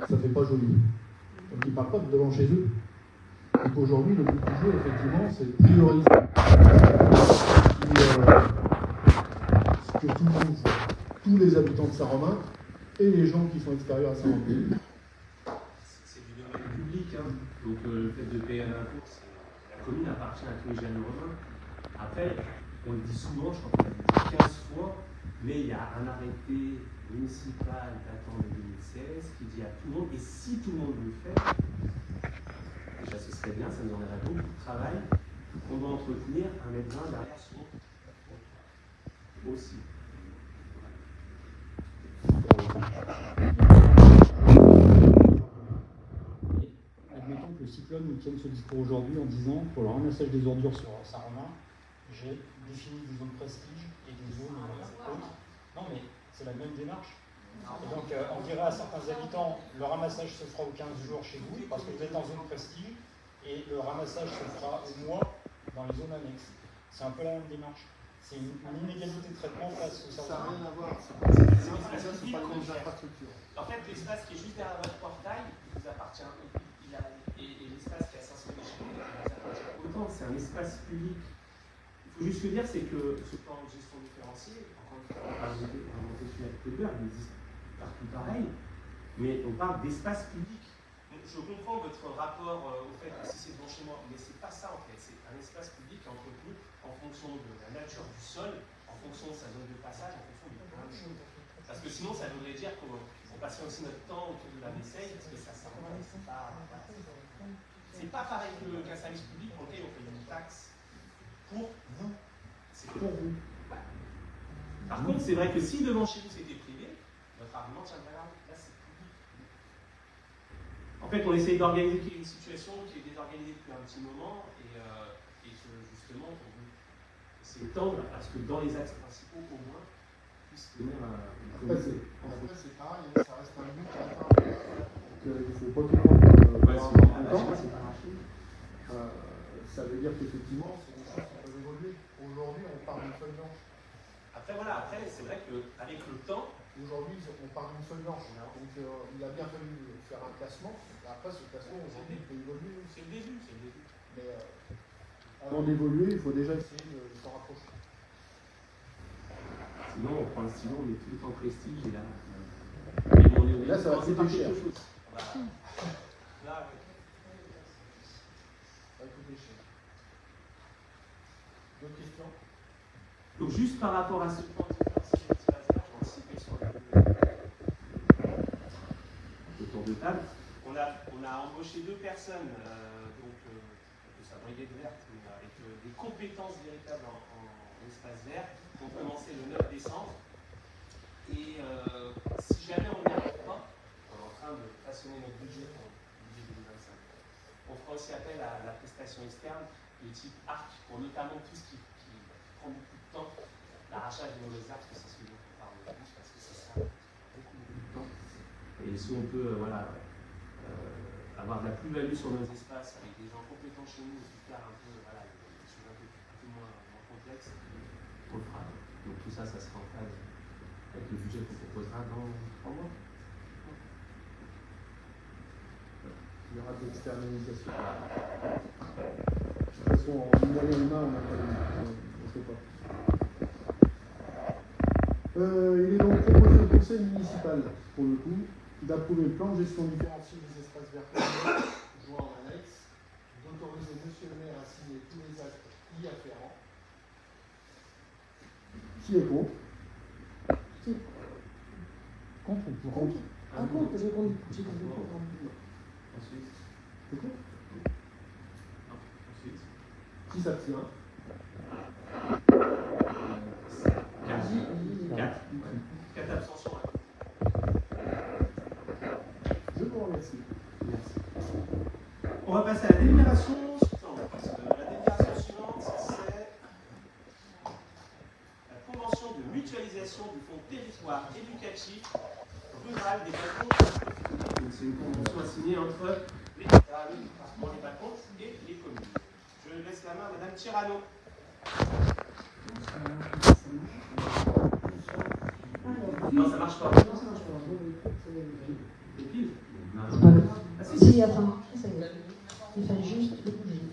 ça fait pas joli. Donc ils ne parlent pas de devant chez eux. Donc aujourd'hui, le but du jeu, effectivement, c'est de prioriser ce que tout le monde fait. Tous les habitants de Saint-Romain et les gens qui sont extérieurs à Saint-Romain. C'est du domaine public, donc le fait de payer un impôt, la commune appartient à tous les jeunes romains. Après, on le dit souvent, je crois qu'on l'a dit 15 fois, mais il y a un arrêté municipal datant de 2016 qui dit à tout le monde, et si tout le monde le fait, déjà ce serait bien, ça nous enlèverait beaucoup de travail, on doit entretenir un médecin derrière son aussi. Admettons que le cyclone nous tienne ce discours aujourd'hui en disant, pour le ramassage des ordures sur Saint-Romain, j'ai défini des zones prestige et des zones autres. Non, mais c'est la même démarche. Et donc, on dirait à certains habitants, le ramassage se fera aux 15 jours chez vous, parce que vous êtes en zone prestige, et le ramassage se fera au mois dans les zones annexes. C'est un peu la même démarche. C'est une inégalité de traitement face au service. Ça n'a rien à voir. C'est pas les mêmes infrastructures. En fait, l'espace qui est juste derrière votre portail, il vous appartient. Et l'espace qui est à 500 mètres, il vous appartient autant. C'est un espace public. Il faut juste le dire, c'est que ce plan de gestion différenciée, encore une fois, on parle de Twitter, il existe partout pareil, mais on parle d'espace public. Donc, je comprends votre rapport au fait que si c'est devant chez moi, mais c'est pas ça en fait. C'est un espace public qui est entretenu en fonction de la nature du sol, en fonction de sa zone de passage, en fonction de plein de choses. Parce que sinon, ça voudrait dire qu'on passerait aussi notre temps autour de la vaisselle, parce que ça sert pas. C'est pas pareil qu'un service public pour lequel on paye une taxe pour vous. C'est pour vous. Par contre, c'est vrai que si devant chez vous c'était privé, votre argument tiendrait là. Là, c'est public. En fait, on essaye d'organiser une situation qui est désorganisée depuis un petit moment et justement, on veut essayer de tendre à ce que dans les axes principaux, au moins, puisse tenir Après, c'est pareil, ça reste un but à atteindre. Donc, il ne faut pas tout prendre ça veut dire qu'effectivement, ces choses peuvent évoluer. Aujourd'hui, on part d'une feuille blanche. Après, voilà, c'est vrai qu'avec le temps, aujourd'hui, on part d'une feuille blanche. Donc, il a bien fallu faire un classement. Après, ce classement, aujourd'hui, il peut évoluer. C'est le début. Mais avant d'évoluer, il faut déjà essayer de s'en rapprocher. Sinon, on prend le stylo, on est tout le temps prestige et là. Là, ça va coûter cher. Là, Ça va coûter cher. D'autres questions? donc, juste par rapport à ce point de différencier des espaces verts, j'ai anticipé sur le tour de table. On a embauché 2 personnes, ça va être verte, mais avec des compétences véritables en espace vert, qui ont commencé le 9 décembre. Et si jamais on n'y arrive pas, on est en train de façonner notre budget pour le budget 2025. On fera aussi appel à la prestation externe de type ARC pour notamment tout ce qui prend beaucoup de temps, l'arrachage des mauvaises herbes, parce que c'est ce dont on parle le plus, parce que ça sert beaucoup de temps. Et si on peut avoir de la plus-value sur nos espaces avec des gens compétents chez nous et puis faire un peu des choses un peu moins complexes, on le fera. Donc tout ça, ça sera en phase avec le budget qu'on proposera dans 3 mois. Il y aura de l'externalisation. De toute façon, en moyen humain, on n'a pas on ne sait pas. Il est donc proposé au conseil municipal, pour le coup, d'approuver le plan de gestion différenciée des espaces verts joint en annexe, d'autoriser monsieur le maire à signer tous les actes y afférents. Qui est contre? Contre ou pour contre? Un contre, j'ai compris pour. Ensuite. C'est contre? Ensuite. Qui s'abstient? 4 abstentions. Je vous remercie. Merci. On va passer à la délibération suivante. La délibération suivante, c'est la convention de mutualisation du fonds territoire éducatif rural des Balcons. C'est une convention signée entre l'État, le département des Balcons et les communes. Je laisse la main à Madame Tirano. Non, ça marche pas. Les piles. C'est pas grave. Si, attends, ça y est. Il fallait juste le bouger.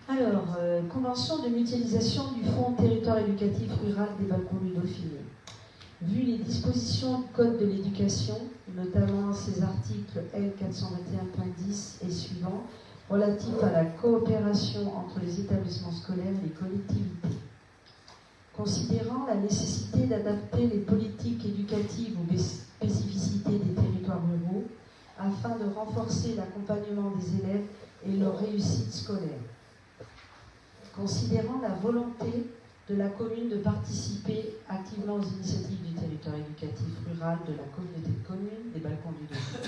Alors, convention de mutualisation du Fonds territoire éducatif rural des Balcons du Dauphiné. Vu les dispositions du Code de l'éducation, notamment ces articles L421.10 et suivants, relatifs à la coopération entre les établissements scolaires et les collectivités. Considérant la nécessité d'adapter les politiques éducatives aux spécificités des territoires ruraux afin de renforcer l'accompagnement des élèves et leur réussite scolaire. Considérant la volonté de la commune de participer activement aux initiatives du territoire éducatif rural de la communauté de communes des Balcons du Dauphiné.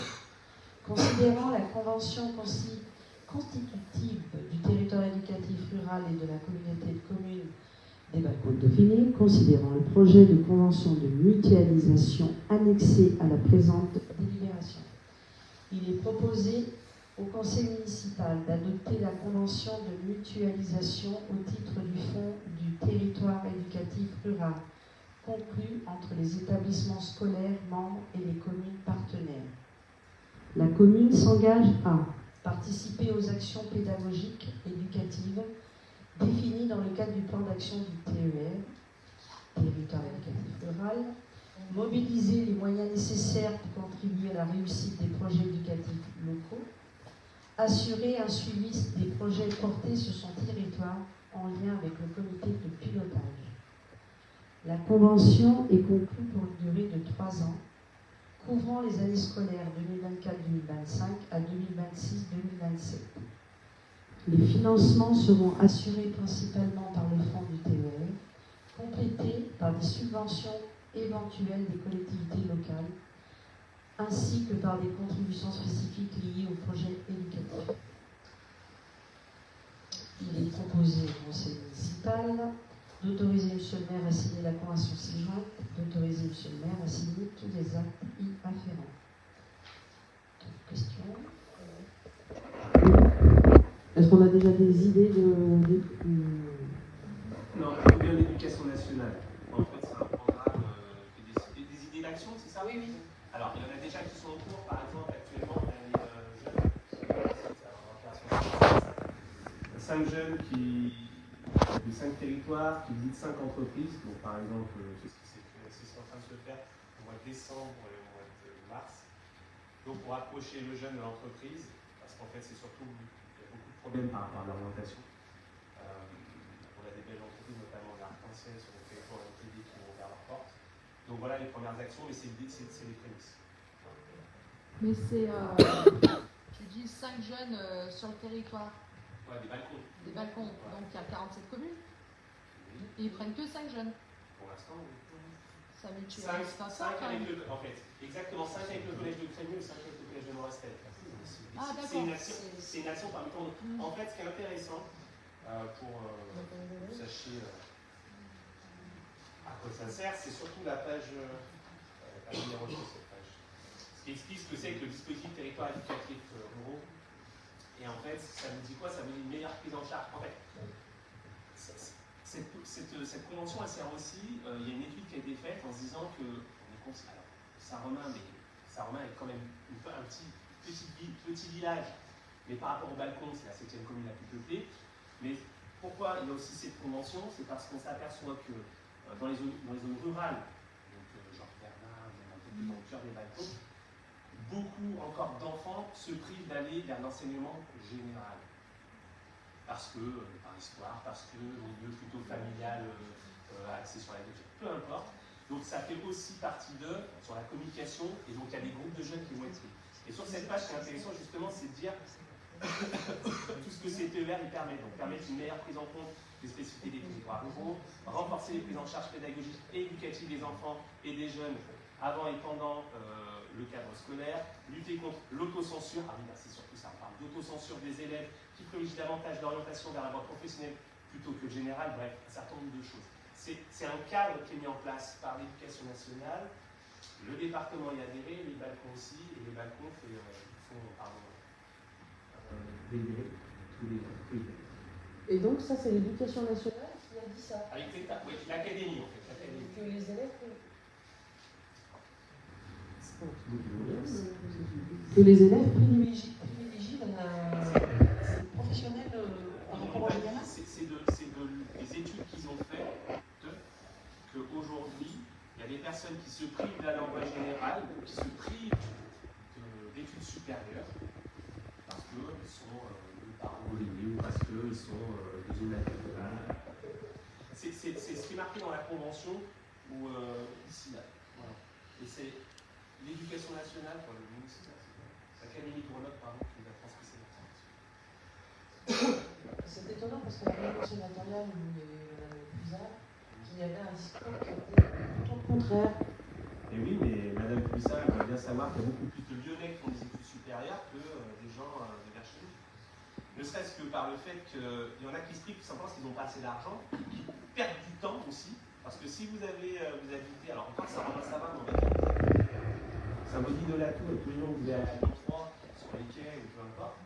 Considérant la convention constitutive du territoire éducatif rural et de la communauté de communes des Balcons du Dauphiné, considérant le projet de convention de mutualisation annexé à la présente délibération. Il est proposé au conseil municipal d'adopter la convention de mutualisation au titre du fonds du territoire éducatif rural, conclue entre les établissements scolaires membres et les communes partenaires. La commune s'engage à participer aux actions pédagogiques éducatives définies dans le cadre du plan d'action du TER, territoire éducatif rural, mobiliser les moyens nécessaires pour contribuer à la réussite des projets éducatifs locaux, assurer un suivi des projets portés sur son territoire en lien avec le comité de pilotage. La convention est conclue pour une durée de 3 ans, couvrant les années scolaires 2024-2025 à 2026-2027. Les financements seront assurés principalement par le fonds du TER, complétés par des subventions éventuelles des collectivités locales, ainsi que par des contributions spécifiques liées au projet éducatif. Il est proposé au conseil municipal d'autoriser M. le maire à signer la convention ci-jointe, d'autoriser M. le maire à signer tous les actes y afférents. Question. Est-ce qu'on a déjà des idées Non, c'est bien l'éducation nationale. En fait, c'est un programme qui est des idées d'action, c'est ça? Oui, oui. Alors, il y en a déjà qui sont en cours. Par exemple, actuellement, on a les 5 jeunes de 5 territoires qui visitent 5 entreprises. Donc, par exemple, c'est ce qui est en train de se faire au mois de décembre et au mois de mars. Donc, pour approcher le jeune de l'entreprise, parce qu'en fait, c'est surtout, il y a beaucoup de problèmes par rapport à l'orientation. On a des belles entreprises, notamment l'Arc-en-Ciel, sur le territoire LTD qui vont ouvrir leurs portes. Donc, voilà les premières actions, mais c'est les prémices. Mais c'est, tu dis 5 jeunes sur le territoire. Ouais, des balcons. Des balcons. Ouais. Donc il y a 47 communes. Oui. Et ils prennent que 5 jeunes. Pour l'instant, oui. Ça met 5 avec le, en fait, exactement 5 avec le collège de Crémieux et 5 avec le collège de Morestel. Ah, d'accord. C'est une action parmi tant d'autres. En fait, ce qui est intéressant, pour que vous sachiez à quoi ça sert, c'est surtout la page numéro 6, cette page. Ce qui explique ce que c'est que le dispositif territoire éducatif ruraux. Et en fait, ça nous dit quoi? Ça nous dit une meilleure prise en charge. En fait, cette convention, elle sert aussi, il y a une étude qui a été faite en se disant que, alors, Saint-Romain est quand même un petit village, mais par rapport au balcon, c'est la 7e commune la plus peuplée. Mais pourquoi il y a aussi cette convention? C'est parce qu'on s'aperçoit que dans les zones rurales, donc genre Bernard, même un peu plus dans le cœur des balcons, beaucoup encore d'enfants se privent d'aller vers l'enseignement général. Parce que, par histoire, parce que milieu plutôt familial, axé sur la lecture, peu importe. Donc ça fait aussi partie d'eux sur la communication, et donc il y a des groupes de jeunes qui vont être pris. Et sur cette page, ce qui est intéressant justement, c'est de dire tout ce que ces TER il permet. Donc permettre une meilleure prise en compte des spécificités des territoires ruraux, renforcer les prises en charge pédagogiques et éducatives des enfants et des jeunes avant et pendant le cadre scolaire, lutter contre l'autocensure, c'est surtout ça, on parle d'autocensure des élèves qui privilégient davantage l'orientation vers la voie professionnelle plutôt que générale, bref, un certain nombre de choses. C'est un cadre qui est mis en place par l'Éducation nationale, le département y a adhéré, les balcons aussi, et les balcons font délibérer tous les Et donc ça c'est l'Éducation nationale qui a dit ça? avec l'État, oui, l'académie en fait. Que les élèves privilégient les professionnels par rapport au général. C'est des études qu'ils ont faites qu'aujourd'hui, il y a des personnes qui se privent de la langue générale, qui se privent d'études supérieures, parce qu'ils sont parents ou parce qu'ils sont des élèves. C'est ce qui est marqué dans la convention, ou ici, là. Voilà. Et c'est l'Éducation nationale, pour le ministère, l'Académie Grenoble, pardon, qui nous a transmis cette information. C'est étonnant parce que la réunion sénatoriale où il y avait Mme Puzard, il y avait un discours qui était tout le contraire. Et oui, mais Mme Puzard, elle doit bien savoir qu'il y a beaucoup plus de Lyonnais qui font des études supérieures que des gens de vers chez nous. Ne serait-ce que par le fait qu'il y en a qui se privent tout simplement parce qu'ils n'ont pas assez d'argent, qui perdent du temps aussi. Parce que si vous habitez, alors encore ça va, mais on va dire, ça me dit de la tour, et tous les jours vous allez à la 3 sur les quais ou peu importe,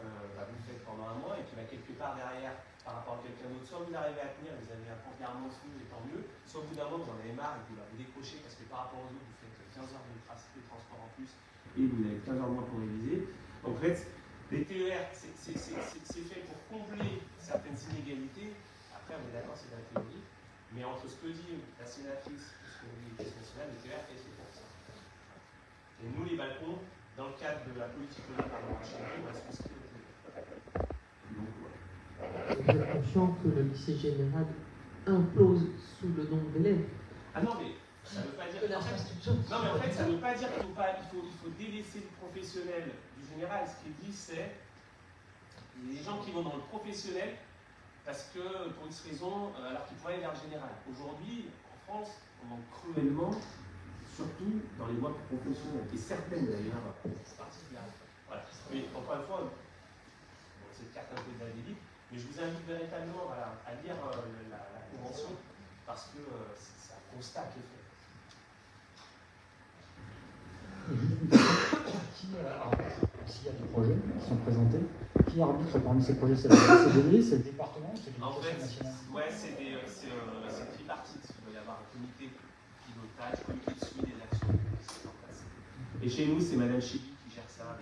vous le faites pendant un mois, et puis quelque part derrière, par rapport à quelqu'un d'autre, soit vous arrivez à tenir, vous avez un entièrement sous, et tant mieux, soit au bout d'un moment vous en avez marre et vous décrochez parce que par rapport aux autres, vous faites 15 heures de transport en plus, et vous avez 15 heures moins pour réviser. Donc en fait, les TER, c'est fait pour combler certaines inégalités. Après, on est d'accord, c'est de la théorie. Mais entre ce que dit la sénatrice et ce que dit l'Éducation nationale, le TER est fait pour ça. Et nous, les balcons, dans le cadre de la politique menée par le marché, on va se conscrire au TER. Donc, voilà. Vous êtes conscient que le lycée général implose sous le nombre d'élèves? Ah non, mais ça ne veut pas dire que l'infrastructure. Non, mais en fait, ça ne veut pas dire qu'il faut délaisser le professionnel du général. Ce qu'il dit, c'est les gens qui vont dans le professionnel parce que, pour X raison, alors qu'ils pourraient aller vers le général. Aujourd'hui, en France, on manque cruellement, surtout dans les voies professionnelles, et certaines d'ailleurs, particulièrement. Voilà. Mais encore une fois, cette carte un peu de la délite, mais je vous invite véritablement à lire la convention parce que c'est un constat qui est fait. S'il y a des projets qui sont présentés, qui arbitre parmi ces projets? C'est la CDD, c'est le département, c'est l'éducation nationale? Ouais, c'est tripartite. Il doit y avoir un comité de pilotage, comité de suivi des actions qui sont en place. Et chez nous, c'est Madame Chili qui gère ça.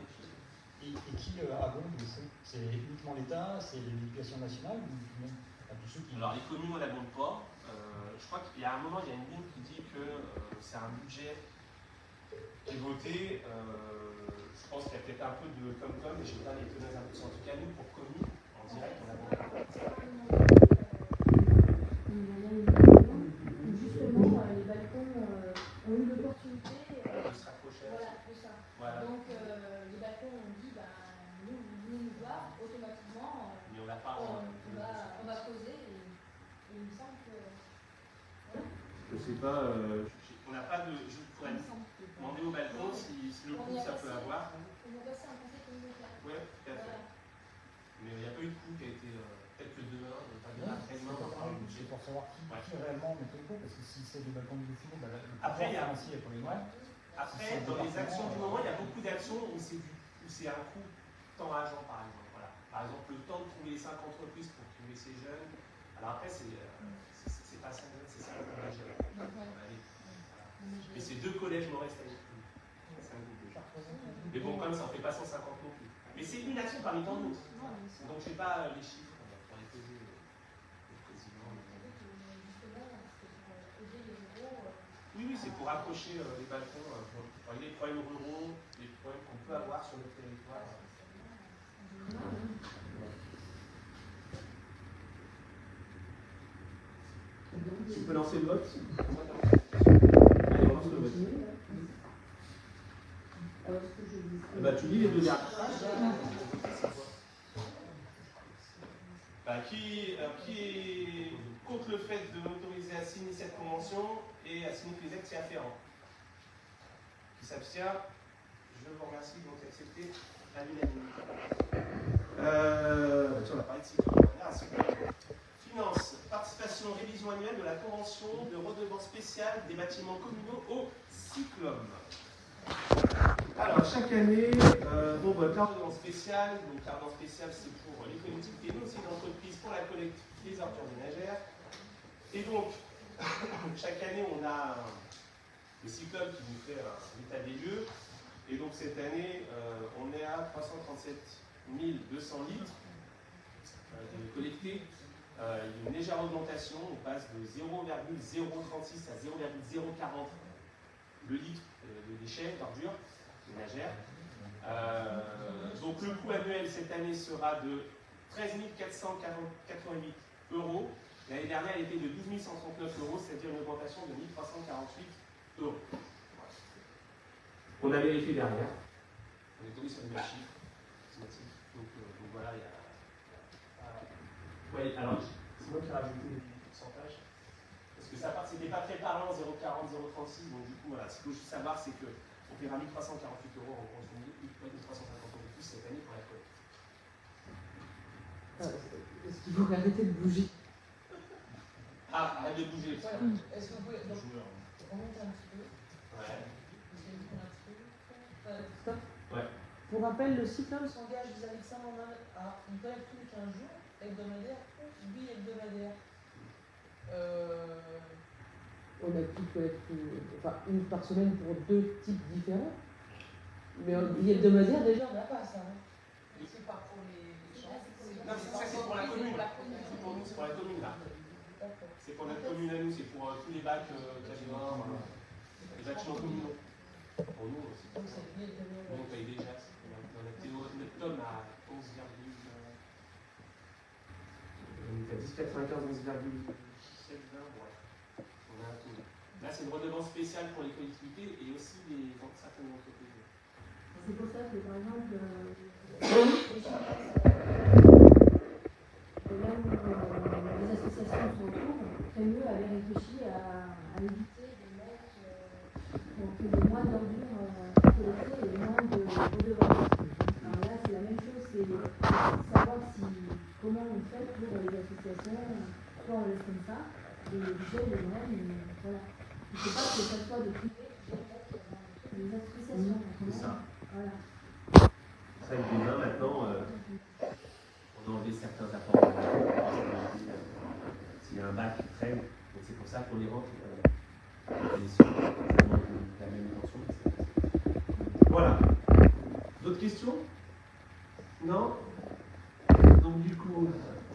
Et qui abonde le fond? C'est uniquement l'État, c'est l'éducation nationale ou tous ceux qui... Alors les communes, on n'abonde pas. Je crois qu'il y a un moment, il y a une ligne qui dit que c'est un budget qui est voté. Je pense qu'il y a peut-être un peu de com-com, mais je ne sais pas les tenants impuissants. En tout cas, nous, pour communes, en direct, on n'abonde pas. Justement, les balcons ont eu l'opportunité de se rapprocher. Voilà, de ça. Voilà. Donc, les balcons ont dit, nous, vous venez nous voir, automatiquement, mais on n'a pas. On va poser, et il me semble que. Voilà. Je ne sais pas, on n'a pas de. Je pourrais demander au balcon si le coup ça peut avoir. On a passé un conseil communautaire. Oui, tout à fait. Mais il n'y a pas eu de coup qui a été. Peut-être que demain, pas demain, après-demain, on parle du budget. C'est pour savoir qui réellement met le coup, parce que si c'est des balcons du fond, le après, il y a. Pour les mois. Après, dans les actions du moment, il y a beaucoup d'actions où c'est un coût temps agent, par exemple. Voilà. Par exemple, le temps de trouver les 5 entreprises pour trouver ces jeunes. Alors après, c'est pas ça, c'est ça le collège. Et c'est 2 collèges Maurice avec nous. C'est un groupe déjà. Mais bon, comme ça, on ne fait pas 150 non plus. Mais c'est une action parmi tant d'autres. Donc je n'ai pas les chiffres pour les poser au président. Oui, c'est pour accrocher les balcons, pour régler les problèmes ruraux, les problèmes qu'on peut avoir sur notre territoire. Tu peux lancer le vote? Allez, on lance le vote. Tu lis les 2 dernières pages. Qui est contre le fait de m'autoriser à signer cette convention et à signer tous les actes y afférents? Qui s'abstient? Je vous remercie, donc accepté à l'unanimité. On va parler de cyclone. Finance, participation, révision annuelle de la convention de redevance spéciale des bâtiments communaux au cyclone. Alors, chaque année, la redevance spéciale, donc la redevance spéciale c'est pour les collectivités, mais aussi d'entreprises pour la collecte des ordures ménagères. Et donc, chaque année, on a le cyclone qui nous fait un état des lieux. Et donc, cette année, on est à 337 200 litres collectés. Il y a une légère augmentation, on passe de 0,036 à 0,040 le litre de déchets, d'ordures ménagères. Donc le coût annuel cette année sera de 13 488 €. L'année dernière, elle était de 12 139 €, c'est-à-dire une augmentation de 1 348 €. On a vérifié derrière. On est tombé sur les mêmes chiffres. Donc voilà, il y a. Oui, alors, c'est moi qui ai rajouté les pourcentages. Parce que ça part, c'était pas très parlant, 0,40, 0,36. Donc, du coup, voilà, ce qu'il faut juste savoir, c'est qu'on paiera 1 348 € en consommé, 1 350 € de plus cette année pour la collecte. Est-ce qu'il faut arrêter de bouger? Ah, arrête de bouger. Voilà. Est-ce que vous pouvez remonter un petit peu? Ouais. Stop. Ouais. Pour rappel, le cyclone s'engage vis-à-vis de Saint-Mandin à une collecte tous les 15 jours, hebdomadaire ou bi-hebdomadaire. On a pu collecter une par semaine pour 2 types différents. Mais bi-hebdomadaire, déjà, on n'a pas ça. C'est pas pour les gens. Non, ça c'est pour la commune. C'est pour nous, c'est pour la commune là. C'est pour notre commune à nous, c'est pour tous les bacs quasiment, les bâtiments communaux. Pour nous aussi. Nous on paye déjà. Notre tome à 11, on est à 10,95, 11,7, 20, bref. On a un taux. Là, c'est une redevance spéciale pour les collectivités et aussi certaines entreprises. C'est pour ça que, par exemple, là où les associations se retrouvent, mieux avait réfléchi à éviter de mettre qu'il y ait moins d'ordures collectées et moins de redevances. Alors là, c'est la même chose, c'est savoir comment on fait pour les associations, soit on laisse comme ça, et les budgets, les mêmes, voilà. Il ne faut pas que ça soit de privé qui gère les associations. C'est ça. Voilà. Ça, avec les mains, maintenant, on a enlevé certains apports. S'il y a un bac qui traîne, donc c'est pour ça qu'on les rentre. La même intention. Voilà. D'autres questions? Non? Donc du coup,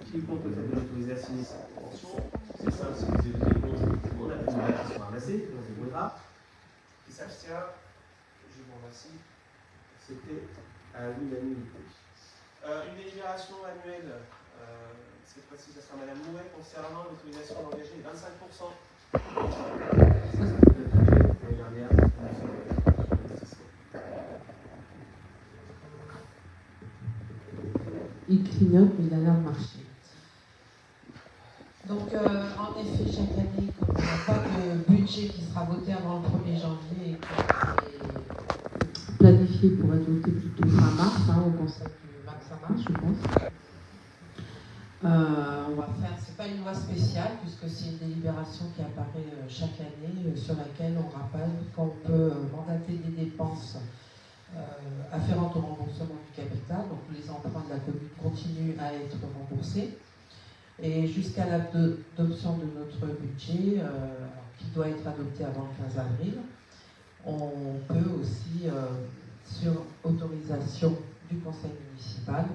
qui est contre le fait de l'autorisation de pension? C'est simple, si vous avez des réponses, on a des nouvelles qui sont ramassées, on les débrouillera. Qui s'abstient? Je vous remercie. C'était à l'unanimité. Une délibération annuelle, cette fois-ci, ça sera Madame Louet, concernant l'autorisation d'engager 25%. L'année dernière, il clignote, mais il a l'air de marcher. Donc, en effet, chaque année, comme il n'y a pas de budget qui sera voté avant le 1er janvier et qui est planifié pour être voté plutôt fin mars, au conseil du 25 mars, je pense. On va faire, c'est pas une loi spéciale, puisque c'est une délibération qui apparaît chaque année, sur laquelle on rappelle qu'on peut mandater des dépenses afférentes au remboursement du capital, donc les emprunts de la commune continuent à être remboursés. Et jusqu'à l'adoption de notre budget, qui doit être adopté avant le 15 avril, on peut aussi, sur autorisation du conseil municipal,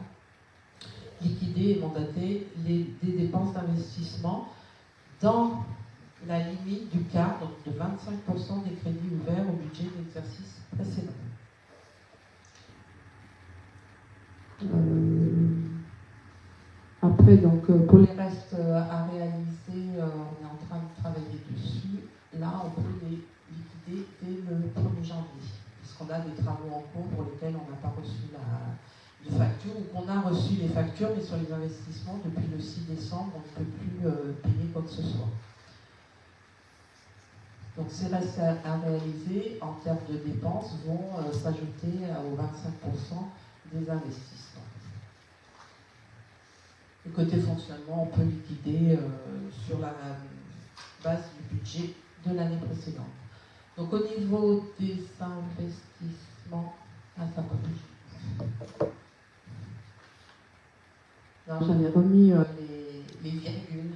liquider et mandater des dépenses d'investissement dans la limite du quart, donc de 25% des crédits ouverts au budget de l'exercice précédent. Après, donc, pour les restes à réaliser, on est en train de travailler dessus. Là, on peut les liquider dès le 1er janvier, puisqu'on a des travaux en cours pour lesquels on n'a pas reçu de facture, ou qu'on a reçu les factures, mais sur les investissements, depuis le 6 décembre, on ne peut plus payer quoi que ce soit. Donc, ces restes à réaliser, en termes de dépenses, vont s'ajouter aux 25% des investissements. Et côté fonctionnement, on peut liquider sur la base du budget de l'année précédente. Donc au niveau des investissements, ça bouge. Alors j'avais remis les virgules.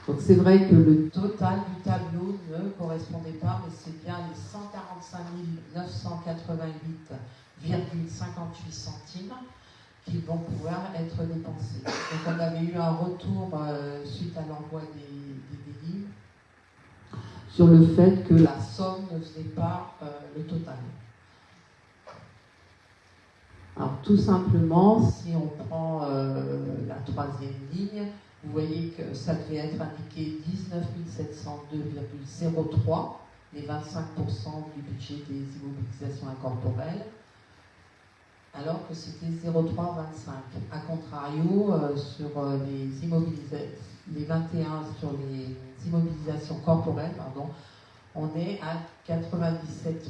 Donc c'est vrai que le total du tableau ne correspondait pas, mais c'est bien les 145 988,58 centimes qui vont pouvoir être dépensés. Donc on avait eu un retour suite à l'envoi des délits sur le fait que la somme ne faisait pas le total. Alors tout simplement, si on prend la troisième ligne, vous voyez que ça devait être indiqué 19 702,03, les 25% du budget des immobilisations incorporelles, alors que c'était 0,325. A contrario, sur les 21 sur les immobilisations corporelles, on est à 97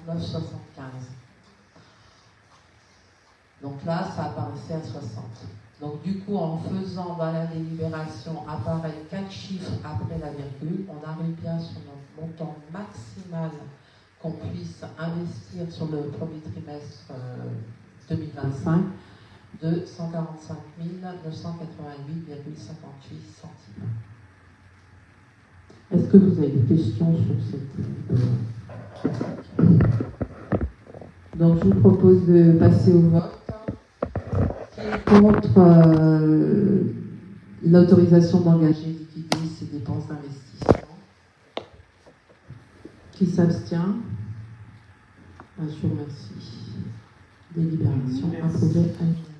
634,5975. Donc là, ça apparaissait à 60. Donc du coup, en faisant dans la délibération apparaître 4 chiffres après la virgule, on arrive bien sur notre montant maximal qu'on puisse investir sur le premier trimestre 2025 de 145 988,58 centimes. Est-ce que vous avez des questions sur cette Donc je vous propose de passer au vote. Contre l'autorisation d'engager et liquider ces dépenses d'investissement. Qui s'abstient? Je vous remercie. Délibération approuvée à l'unanimité.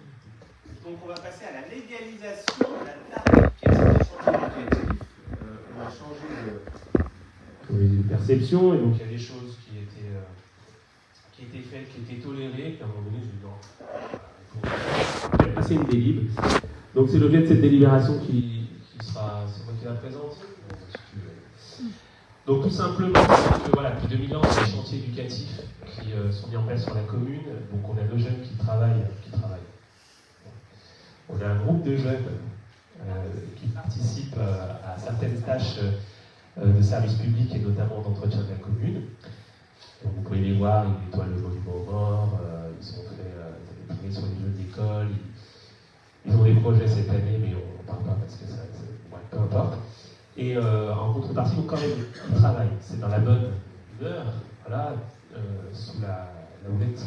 donc on va passer à la légalisation de la tarification des chantiers éducatifs. On a changé de perception, et donc il y a des choses qui étaient faites, qui étaient tolérées, puis à un moment donné, je me dis non, il faut passer une délib. Donc c'est l'objet de cette délibération qui sera, c'est moi qui la présente. Donc tout simplement, voilà, depuis 2000 ans, c'est des chantiers éducatifs qui sont mis en place sur la commune. Donc on a deux jeunes qui travaillent. On a un groupe de jeunes qui participent à certaines tâches de service public et notamment d'entretien de la commune. Donc vous pouvez les voir, ils nettoient le monument aux morts, ils sont travaillé sur les jeux d'école, ils ont des projets cette année, mais on n'en parle pas parce que ça peu importe. Et en contrepartie, donc quand même, ils travaillent. C'est dans la bonne humeur, voilà, sous la houlette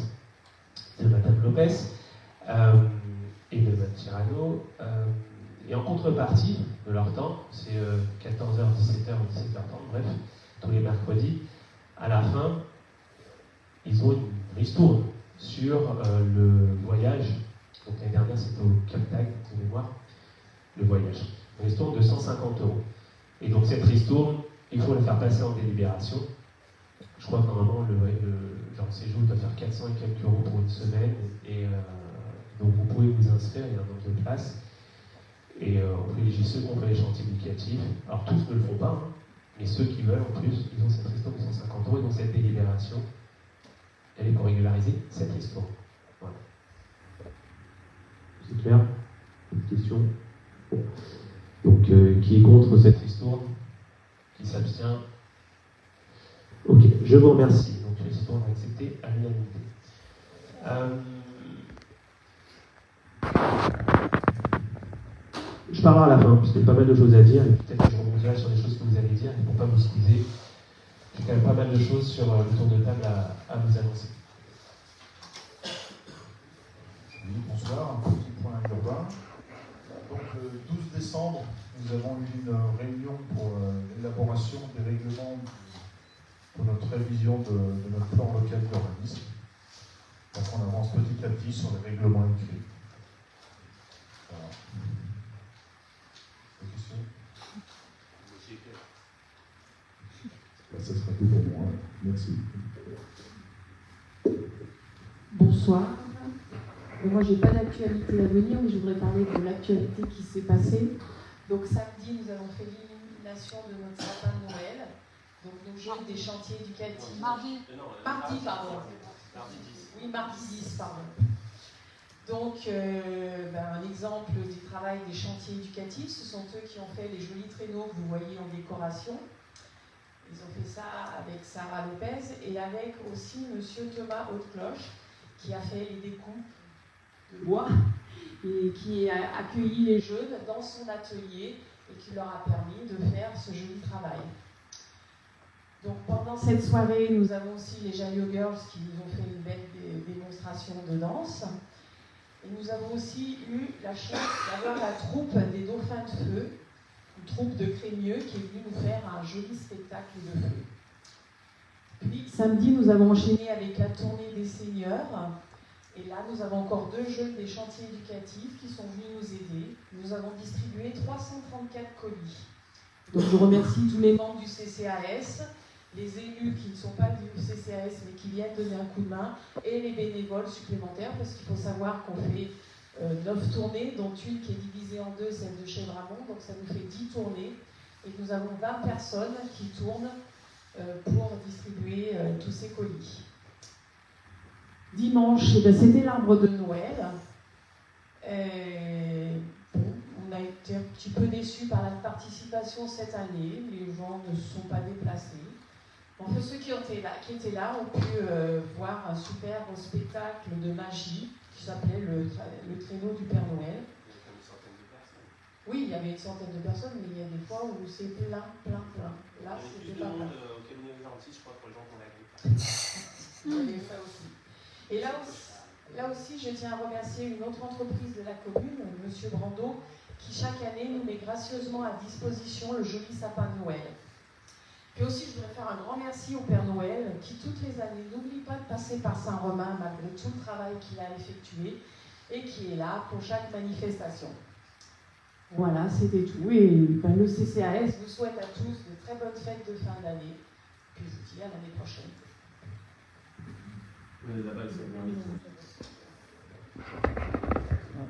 de Madame Lopez et de Mme Tirano. Et en contrepartie de leur temps, c'est 14h, 17h ou 17h30, bref, tous les mercredis, à la fin, ils ont une ristourne sur le voyage. Donc l'année dernière, c'était au Cap d'Agde, de mémoire, le voyage. Une ristourne de 150 €. Et donc cette ristourne, il faut la faire passer en délibération. Je crois que normalement, le séjour doit faire 400 et quelques € pour une semaine. Et donc vous pouvez vous inscrire, il y a un nombre de places. Et on privilégie ceux qui ont fait les chantiers éducatifs. Alors tous ne le font pas, hein, mais ceux qui veulent en plus, ils ont cette ristourne de 150 €. Et donc cette délibération, elle est pour régulariser cette ristourne. Voilà. C'est clair? Une question? Bon. Donc, qui est contre cette ristourne? Qui s'abstient? Ok, je vous remercie. Donc, la ristourne est acceptée à l'unanimité. Je parlerai à la fin, parce qu'il y a pas mal de choses à dire, et peut-être que je rebondirai sur des choses que vous allez dire, et pour ne pas vous squeezer, j'ai quand même pas mal de choses sur le tour de table à vous annoncer. Oui, bonsoir, un petit point urbain. Donc, le 12 décembre, nous avons eu une réunion pour l'élaboration des règlements pour notre révision de notre plan local d'urbanisme. Donc, on avance petit à petit sur les règlements écrits. Voilà. Des questions? Ça sera tout pour moi. Merci. Bonsoir. Moi, je n'ai pas d'actualité à venir, mais je voudrais parler de l'actualité qui s'est passée. Donc, samedi, nous avons fait l'illumination de notre sapin de Noël. Donc, nos jeunes des chantiers éducatifs. Mardi, pardon. Mardi 10. Oui, mardi 10, pardon. Donc, un exemple du travail des chantiers éducatifs, ce sont eux qui ont fait les jolis traîneaux que vous voyez en décoration. Ils ont fait ça avec Sarah Lopez et avec aussi Monsieur Thomas Haute-Cloche, qui a fait les découpes de bois et qui a accueilli les jeunes dans son atelier et qui leur a permis de faire ce joli travail. Donc pendant cette soirée, nous avons aussi les Jalio Girls qui nous ont fait une belle démonstration de danse. Et nous avons aussi eu la chance d'avoir la troupe des Dauphins de Feu, une troupe de crémieux qui est venue nous faire un joli spectacle de feu. Puis samedi, nous avons enchaîné avec la tournée des seniors. Et là, nous avons encore deux jeunes des chantiers éducatifs qui sont venus nous aider. Nous avons distribué 334 colis. Donc je remercie tous les membres du CCAS, les élus qui ne sont pas du CCAS mais qui viennent donner un coup de main, et les bénévoles supplémentaires, parce qu'il faut savoir qu'on fait 9 tournées, dont une qui est divisée en deux, celle de Chevramont, donc ça nous fait 10 tournées. Et nous avons 20 personnes qui tournent pour distribuer tous ces colis. Dimanche, c'était l'arbre de Noël. On a été un petit peu déçus par la participation cette année. Les gens ne se sont pas déplacés. Enfin, ceux qui étaient là ont pu voir un super spectacle de magie qui s'appelait le traîneau du Père Noël. Oui, il y avait une centaine de personnes, mais il y a des fois où c'est plein. Là, c'était pas plein. Au cabinet de dentiste, je crois, pour les gens qu'on a grippé. Il y avait ça aussi. Et là aussi, je tiens à remercier une autre entreprise de la commune, M. Brando, qui chaque année nous met gracieusement à disposition le joli sapin de Noël. Puis aussi, je voudrais faire un grand merci au Père Noël, qui toutes les années n'oublie pas de passer par Saint-Romain, malgré tout le travail qu'il a effectué. et qui est là pour chaque manifestation. Voilà, c'était tout. Et le CCAS vous souhaite à tous de très bonnes fêtes de fin d'année. Puis je vous dis à l'année prochaine.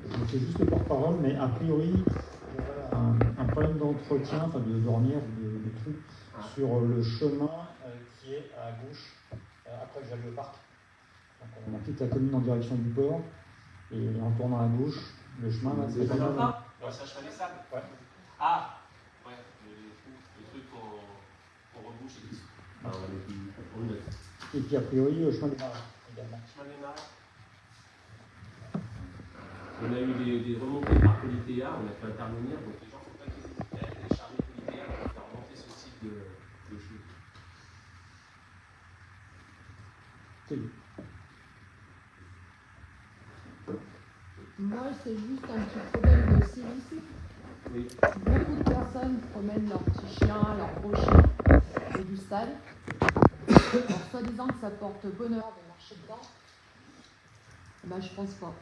Je fais juste le porte-parole, mais a priori, il y aura un problème d'entretien, enfin de dormir, de trucs, sur le chemin qui est à gauche, après que j'aille au parc. Donc on quitte la commune en direction du port, et en tournant à gauche, le chemin, là, c'est pas mal. Ouais, ça, chemin des sables. Ouais. Ah, ouais, le truc qu'on rebouche et tout. Ah, Et puis a priori, le chemin des marins également. Chemin des marins. On a eu des remontées par Politéa, on a fait intervenir, donc les gens ne faut pas qu'ils hésitent à télécharger Politéa pour faire remonter ce type de flux. C'est lui. Moi, c'est juste un petit problème de civisme. Oui. Beaucoup de personnes promènent leurs petits chiens, leurs gros chiens au du stade. Alors, soi-disant que ça porte bonheur de marcher dedans. Ben, je pense pas.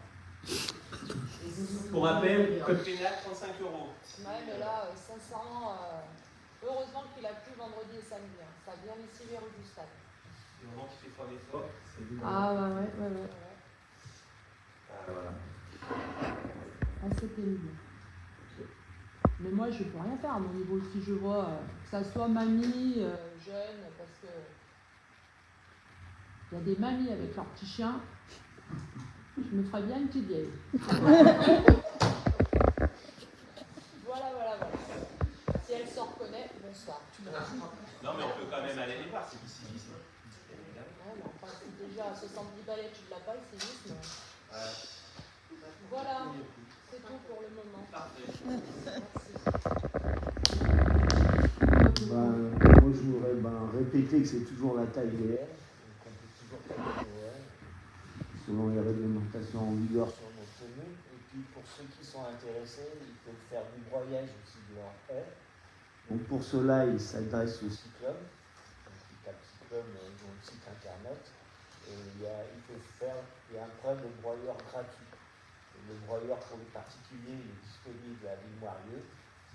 Pour rappel, code pénal, 35 €. Ouais, mais là, sincèrement, heureusement qu'il a plu vendredi et samedi. Hein. Ça vient ici vers du stade. Du moment qu'il fait fort d'effort, c'est du Ah ouais. voilà. Assez pénible. Mais moi, je peux rien faire à mon niveau. Si je vois que ça soit mamie, jeune, parce que il y a des mamies avec leurs petits chiens, je me ferais bien une petite vieille. Voilà. Si elle s'en reconnaît, bonsoir. Non, mais on peut quand même aller les voir, c'est du civisme. Ouais, mais enfin, c'est déjà à 70 balais, tu ne l'as pas, le civisme. Voilà, c'est tout pour le moment. Moi, je voudrais répéter que c'est toujours la taille réelle, qu'on peut toujours tailler réel, selon les réglementations en vigueur sur notre commune. Et puis, pour ceux qui sont intéressés, ils peuvent faire du broyage aussi de leur haie. Donc, pour cela, ils s'adressent au Cyclum. Donc, ils tapent Cyclum dans le site internet. Et il y a un problème de broyeur gratuit. Le broyeur pour les particuliers il est disponible à Villemoirieux.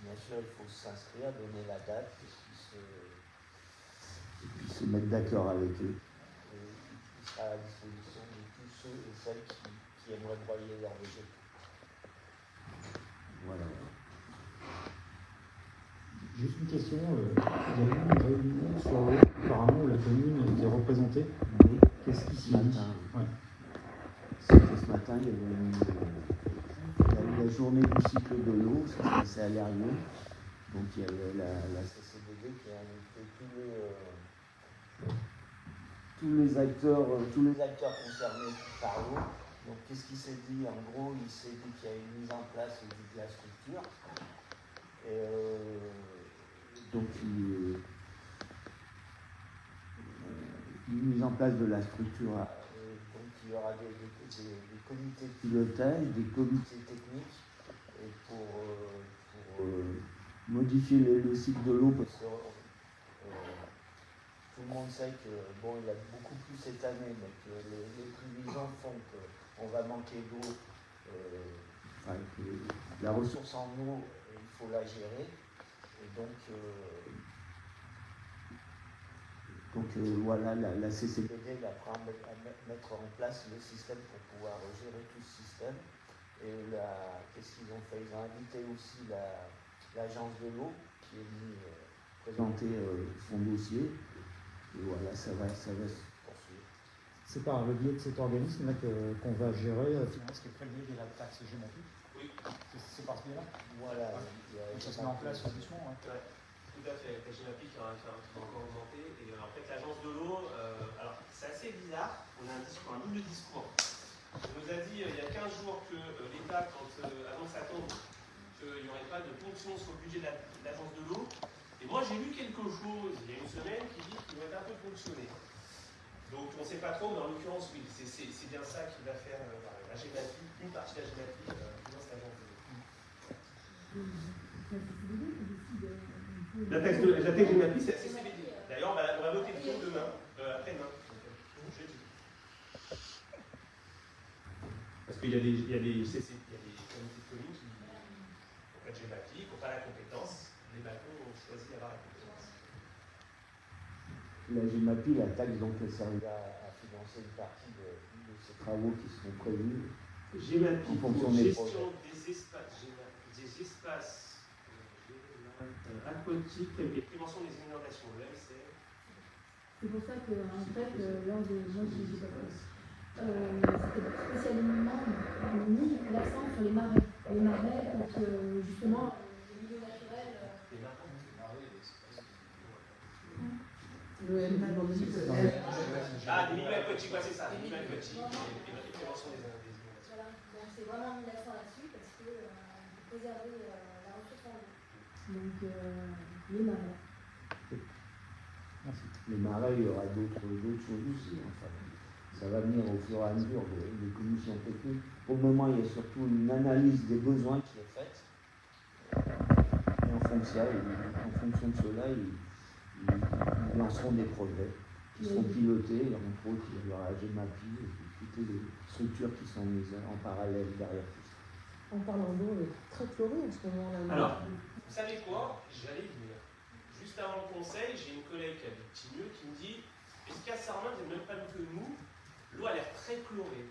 Bien sûr, il faut s'inscrire, donner la date et puis se mettre d'accord avec eux. Et il sera à la disposition de tous ceux et celles qui aimeraient broyer leurs végétaux. Voilà. Juste une question, il y a eu une réunion sur l'eau, apparemment, où la commune était représentée. Oui. Qu'est-ce qui s'y dit? C'était ce matin, il y avait la journée du cycle de l'eau, ça se passait à Lérieux. Donc il y avait la CCBD qui a invité tous les acteurs concernés par l'eau. Donc qu'est-ce qui s'est dit? En gros, il s'est dit qu'il y a une mise en place de la structure. Et donc une mise en place de la structure. Donc il y aura des comités de pilotage, des comités techniques, et pour modifier le cycle de l'eau, parce que tout le monde sait que il y a beaucoup plus cette année, mais que les prévisions font qu'on va manquer d'eau, que la ressource en eau, il faut la gérer, et donc voilà, la CCBD apprend à mettre en place le système pour pouvoir gérer tout ce système. Et qu'est-ce qu'ils ont fait? Ils ont invité aussi l'agence de l'eau qui est venue présenter son dossier. Et voilà, ça va se poursuivre. C'est par le biais de cet organisme-là qu'on va gérer finalement ce qui est prélevé de la taxe gématique. Oui. C'est par ce biais-là. Voilà. Ça se met en place doucement. Hein. Ouais. Tout à fait, la Gémapic qui va encore augmenter. Et en fait, l'agence de l'eau, alors c'est assez bizarre, on a un double discours. On nous a dit il y a 15 jours que l'État, avant que ça tombe, qu'il n'y aurait pas de ponction sur le budget de l'agence de l'eau. Et moi, j'ai lu quelque chose il y a une semaine qui dit qu'il doit être un peu ponctionné. Donc on ne sait pas trop, mais en l'occurrence, oui, c'est bien ça qui va faire la Gémapic, une partie de la Gémapic finance l'agence de l'eau. La taxe Gémapic, c'est la CCBD. D'ailleurs, on va voter le taux demain, après-demain. Parce qu'il qu'il y a des comités de communes qui n'ont pas de GEMAPI, qui n'ont pas la compétence. Les balcons ont choisi d'avoir la compétence. La GEMAPI, la taxe, donc, elle servira à financer une partie de ces travaux qui seront prévus. GEMAPI en fonction pour des gestion des espaces aquatiques et prévention des inondations. C'est pour ça que, en fait, lors de moi, c'était spécialement mis l'accent sur les marais. Les marais, donc, justement, le milieu naturel. Ah, des milieux aquatiques, c'est ça, des milieux aquatiques et prévention des inondations. Voilà, donc c'est vraiment mis l'accent là-dessus parce que préserver la ressource en eau. Donc, les marais. Merci. Les marais, il y aura d'autres choses aussi. Enfin, ça va venir au fur et à mesure des commissions techniques. Pour le moment, il y a surtout une analyse des besoins qui est faite. Et en fonction de cela, ils lanceront des projets qui seront pilotés. Entre autres, il y aura GEMAPI et toutes les structures qui sont mises en parallèle derrière tout ça. En parlant d'eau, elle est très chlorée en ce moment. Alors, vous savez quoi? J'allais y venir. Juste avant le conseil, j'ai une collègue qui habite Tigneux qui me dit est-ce qu'à Sarment, vous n'êtes même pas mieux que nous? L'eau a l'air très chlorée.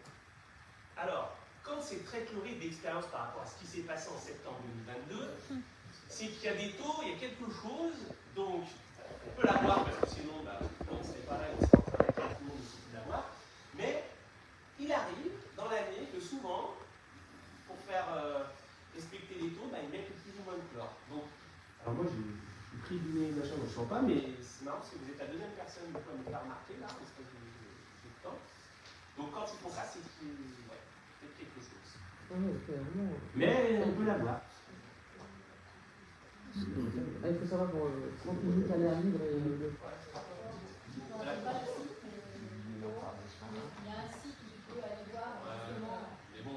Alors, quand c'est très chloré d'expérience par rapport à ce qui s'est passé en septembre 2022, c'est qu'il y a des taux, il y a quelque chose, donc on peut l'avoir parce que sinon, on ne serait pas là, on serait en train d'être tout le monde ici de l'avoir. Mais il arrive dans l'année que souvent, pour faire respecter les taux, ils mettent plus ou moins de chlore. Donc, alors moi j'ai pris du nez, machin, je ne sens pas, mais c'est marrant parce que vous êtes la deuxième personne à me faire remarquer là, en espèce de temps. Donc quand ils font ça, c'est qu'il y a quelque chose. Mais on peut l'avoir. Il faut savoir pour 30 minutes à l'air libre et le... Il y a un site où tu peux aller voir justement. Mais bon,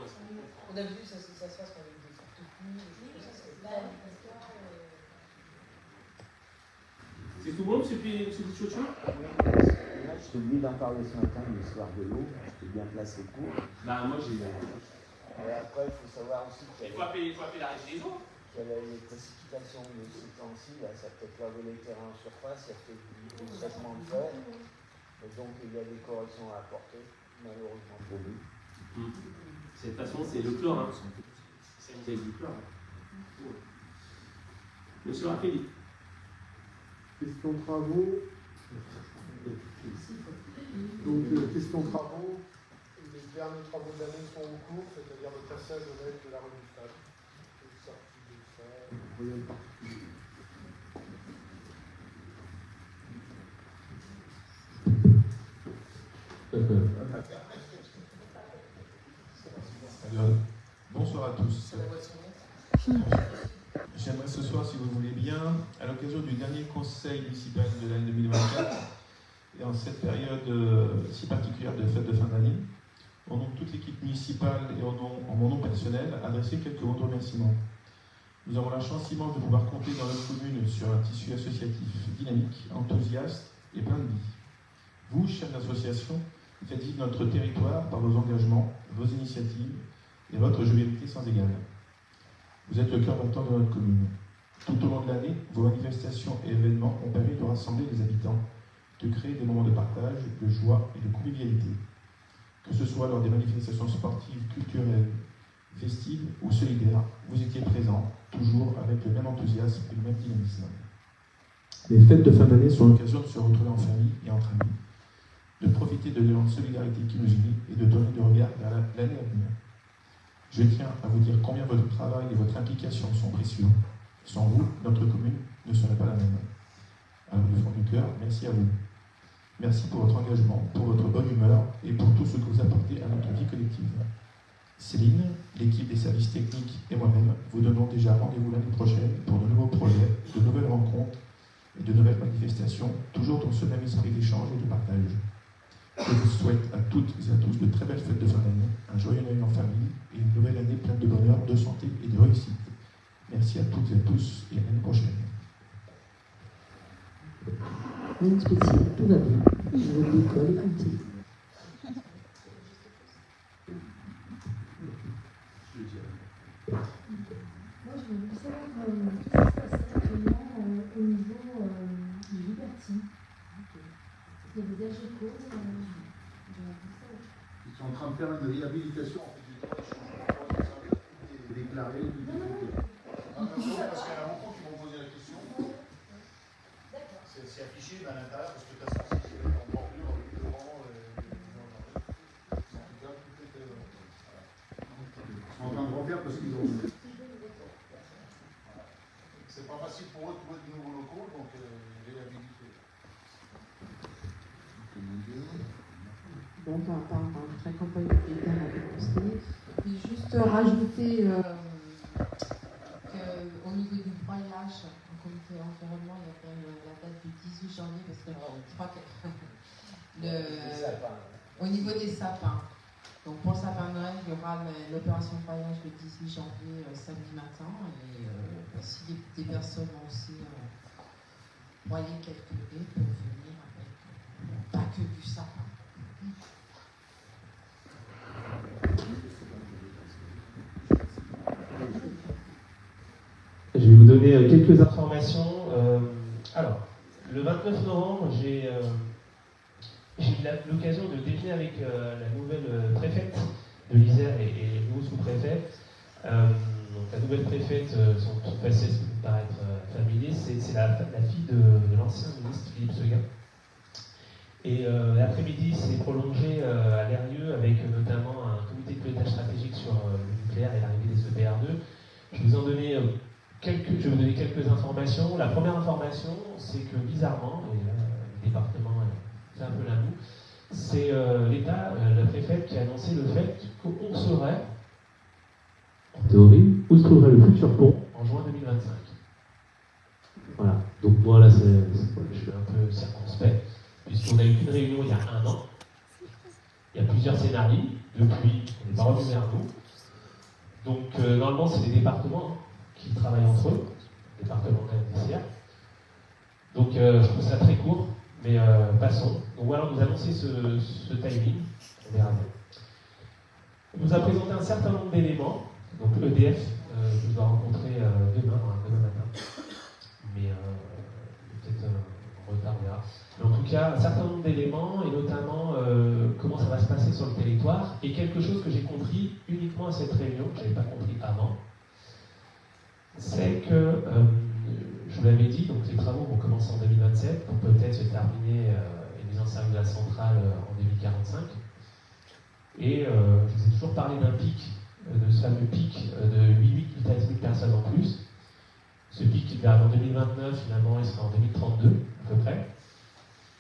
on a vu ça se passe avec des fortes pluies. C'est tout bon, c'est Chouchou? Là, je suis obligé d'en parler ce matin, l'histoire de l'eau. J'étais bien placé pour. Moi j'ai. Et après, il faut savoir aussi qu'il faut appeler la régie des eaux. Qu'il y a les précipitations de ces temps-ci, là, ça peut laver les terrains en surface, il y a fait du traitement de fer. Et donc, il y a des corrections à apporter, malheureusement pour nous. De toute façon, c'est le chlore. Hein. C'est du chlore. Monsieur Raphaël. Question travaux. Donc, question travaux. Les derniers travaux de l'année sont en cours, c'est-à-dire le cassage de l'aide de la rue du stade. Rien de particulier. Bonsoir à tous. J'aimerais ce soir, si vous voulez bien, à l'occasion du dernier conseil municipal de l'année 2024, et en cette période si particulière de fête de fin d'année, au nom de toute l'équipe municipale et en mon nom personnel, adresser quelques mots de remerciement. Nous avons la chance immense de pouvoir compter dans notre commune sur un tissu associatif dynamique, enthousiaste et plein de vie. Vous, chefs d'association, faites vivre notre territoire par vos engagements, vos initiatives et votre jovialité sans égale. Vous êtes le cœur battant de notre commune. Tout au long de l'année, vos manifestations et événements ont permis de rassembler les habitants, de créer des moments de partage, de joie et de convivialité. Que ce soit lors des manifestations sportives, culturelles, festives ou solidaires, vous étiez présents, toujours avec le même enthousiasme et le même dynamisme. Les fêtes de fin d'année sont l'occasion de se retrouver en famille et entre amis, de profiter de l'élan de solidarité qui nous unit et de donner du regard vers l'année à venir. Je tiens à vous dire combien votre travail et votre implication sont précieux. Sans vous, notre commune ne serait pas la même. Alors, du fond du cœur, merci à vous. Merci pour votre engagement, pour votre bonne humeur et pour tout ce que vous apportez à notre vie collective. Céline, l'équipe des services techniques et moi-même vous donnons déjà rendez-vous l'année prochaine pour de nouveaux projets, de nouvelles rencontres et de nouvelles manifestations, toujours dans ce même esprit d'échange et de partage. Je vous souhaite à toutes et à tous de très belles fêtes de fin d'année, un joyeux Noël en famille et une nouvelle année pleine de bonheur, de santé et de réussite. Merci à toutes et à tous et à l'année prochaine. Rien de spécial, tout va bien. Je vais à l'école, écoutez. Moi, je voulais savoir qu'est-ce qui se passe actuellement au niveau du Liberty. Il y a des AGECO. Ils sont en train de faire une réhabilitation en fait, du temps d'échange. C'est déclaré. Parce qu'il y en a beaucoup qui m'ont posé la question. C'est affiché à l'intérieur parce que de toute façon, c'est en bordure, devant, en tout cas, tout est. Ils sont en train de refaire parce qu'ils ont. C'est pas facile pour eux de trouver de nouveaux locaux, donc réhabilité. Donc, on va pas en très campagne de l'État à déconseiller. Puis juste rajouter qu'au niveau du broyage, au comité environnement, il y a quand même la date du 18 janvier, parce que je crois que au niveau des sapins. Donc pour le sapin de Noël, il y aura l'opération de broyage le 18 janvier samedi matin. Et si des personnes ont aussi broyé quelques haies, peuvent venir avec pas que du sapin. Je vais vous donner quelques informations. Alors, le 29 novembre, j'ai eu l'occasion de déjeuner avec la nouvelle préfète de l'Isère et le nouveau sous-préfet. Donc, la nouvelle préfète, son passé peut paraître familier, c'est la fille de l'ancien ministre Philippe Seguin. Et l'après-midi s'est prolongé à l'Eyrieux avec notamment un comité de pilotage stratégique sur le nucléaire et l'arrivée des EPR2. Je vais vous donner quelques informations. La première information, c'est que bizarrement, et le département fait un peu la moue, c'est l'État, la préfète, qui a annoncé le fait qu'on saurait, en théorie, où se trouverait le futur pont en juin 2025. Voilà. Donc moi là, je suis un peu circonspect, puisqu'on n'a eu qu'une réunion il y a 1 an. Il y a plusieurs scénarios. Depuis, on n'est pas revenu vers nous. Donc normalement, c'est les départements qui travaillent entre eux, département indiciaire. Donc je trouve ça très court, mais passons. Donc voilà, on nous a annoncé ce timing, on verra bien. On nous a présenté un certain nombre d'éléments. Donc EDF, je dois rencontrer demain matin. Mais peut-être en retard, on verra. Mais en tout cas, un certain nombre d'éléments, et notamment comment ça va se passer sur le territoire, et quelque chose que j'ai compris uniquement à cette réunion, que je n'avais pas compris avant, c'est que, je vous l'avais dit, donc les travaux vont commencer en 2027, pour peut-être se terminer une mise en service de la centrale en 2045. Et je vous ai toujours parlé d'un pic, de ce fameux pic de 8 à 10 000 personnes en plus. Ce pic qui va en 2029, finalement, il sera en 2032, à peu près.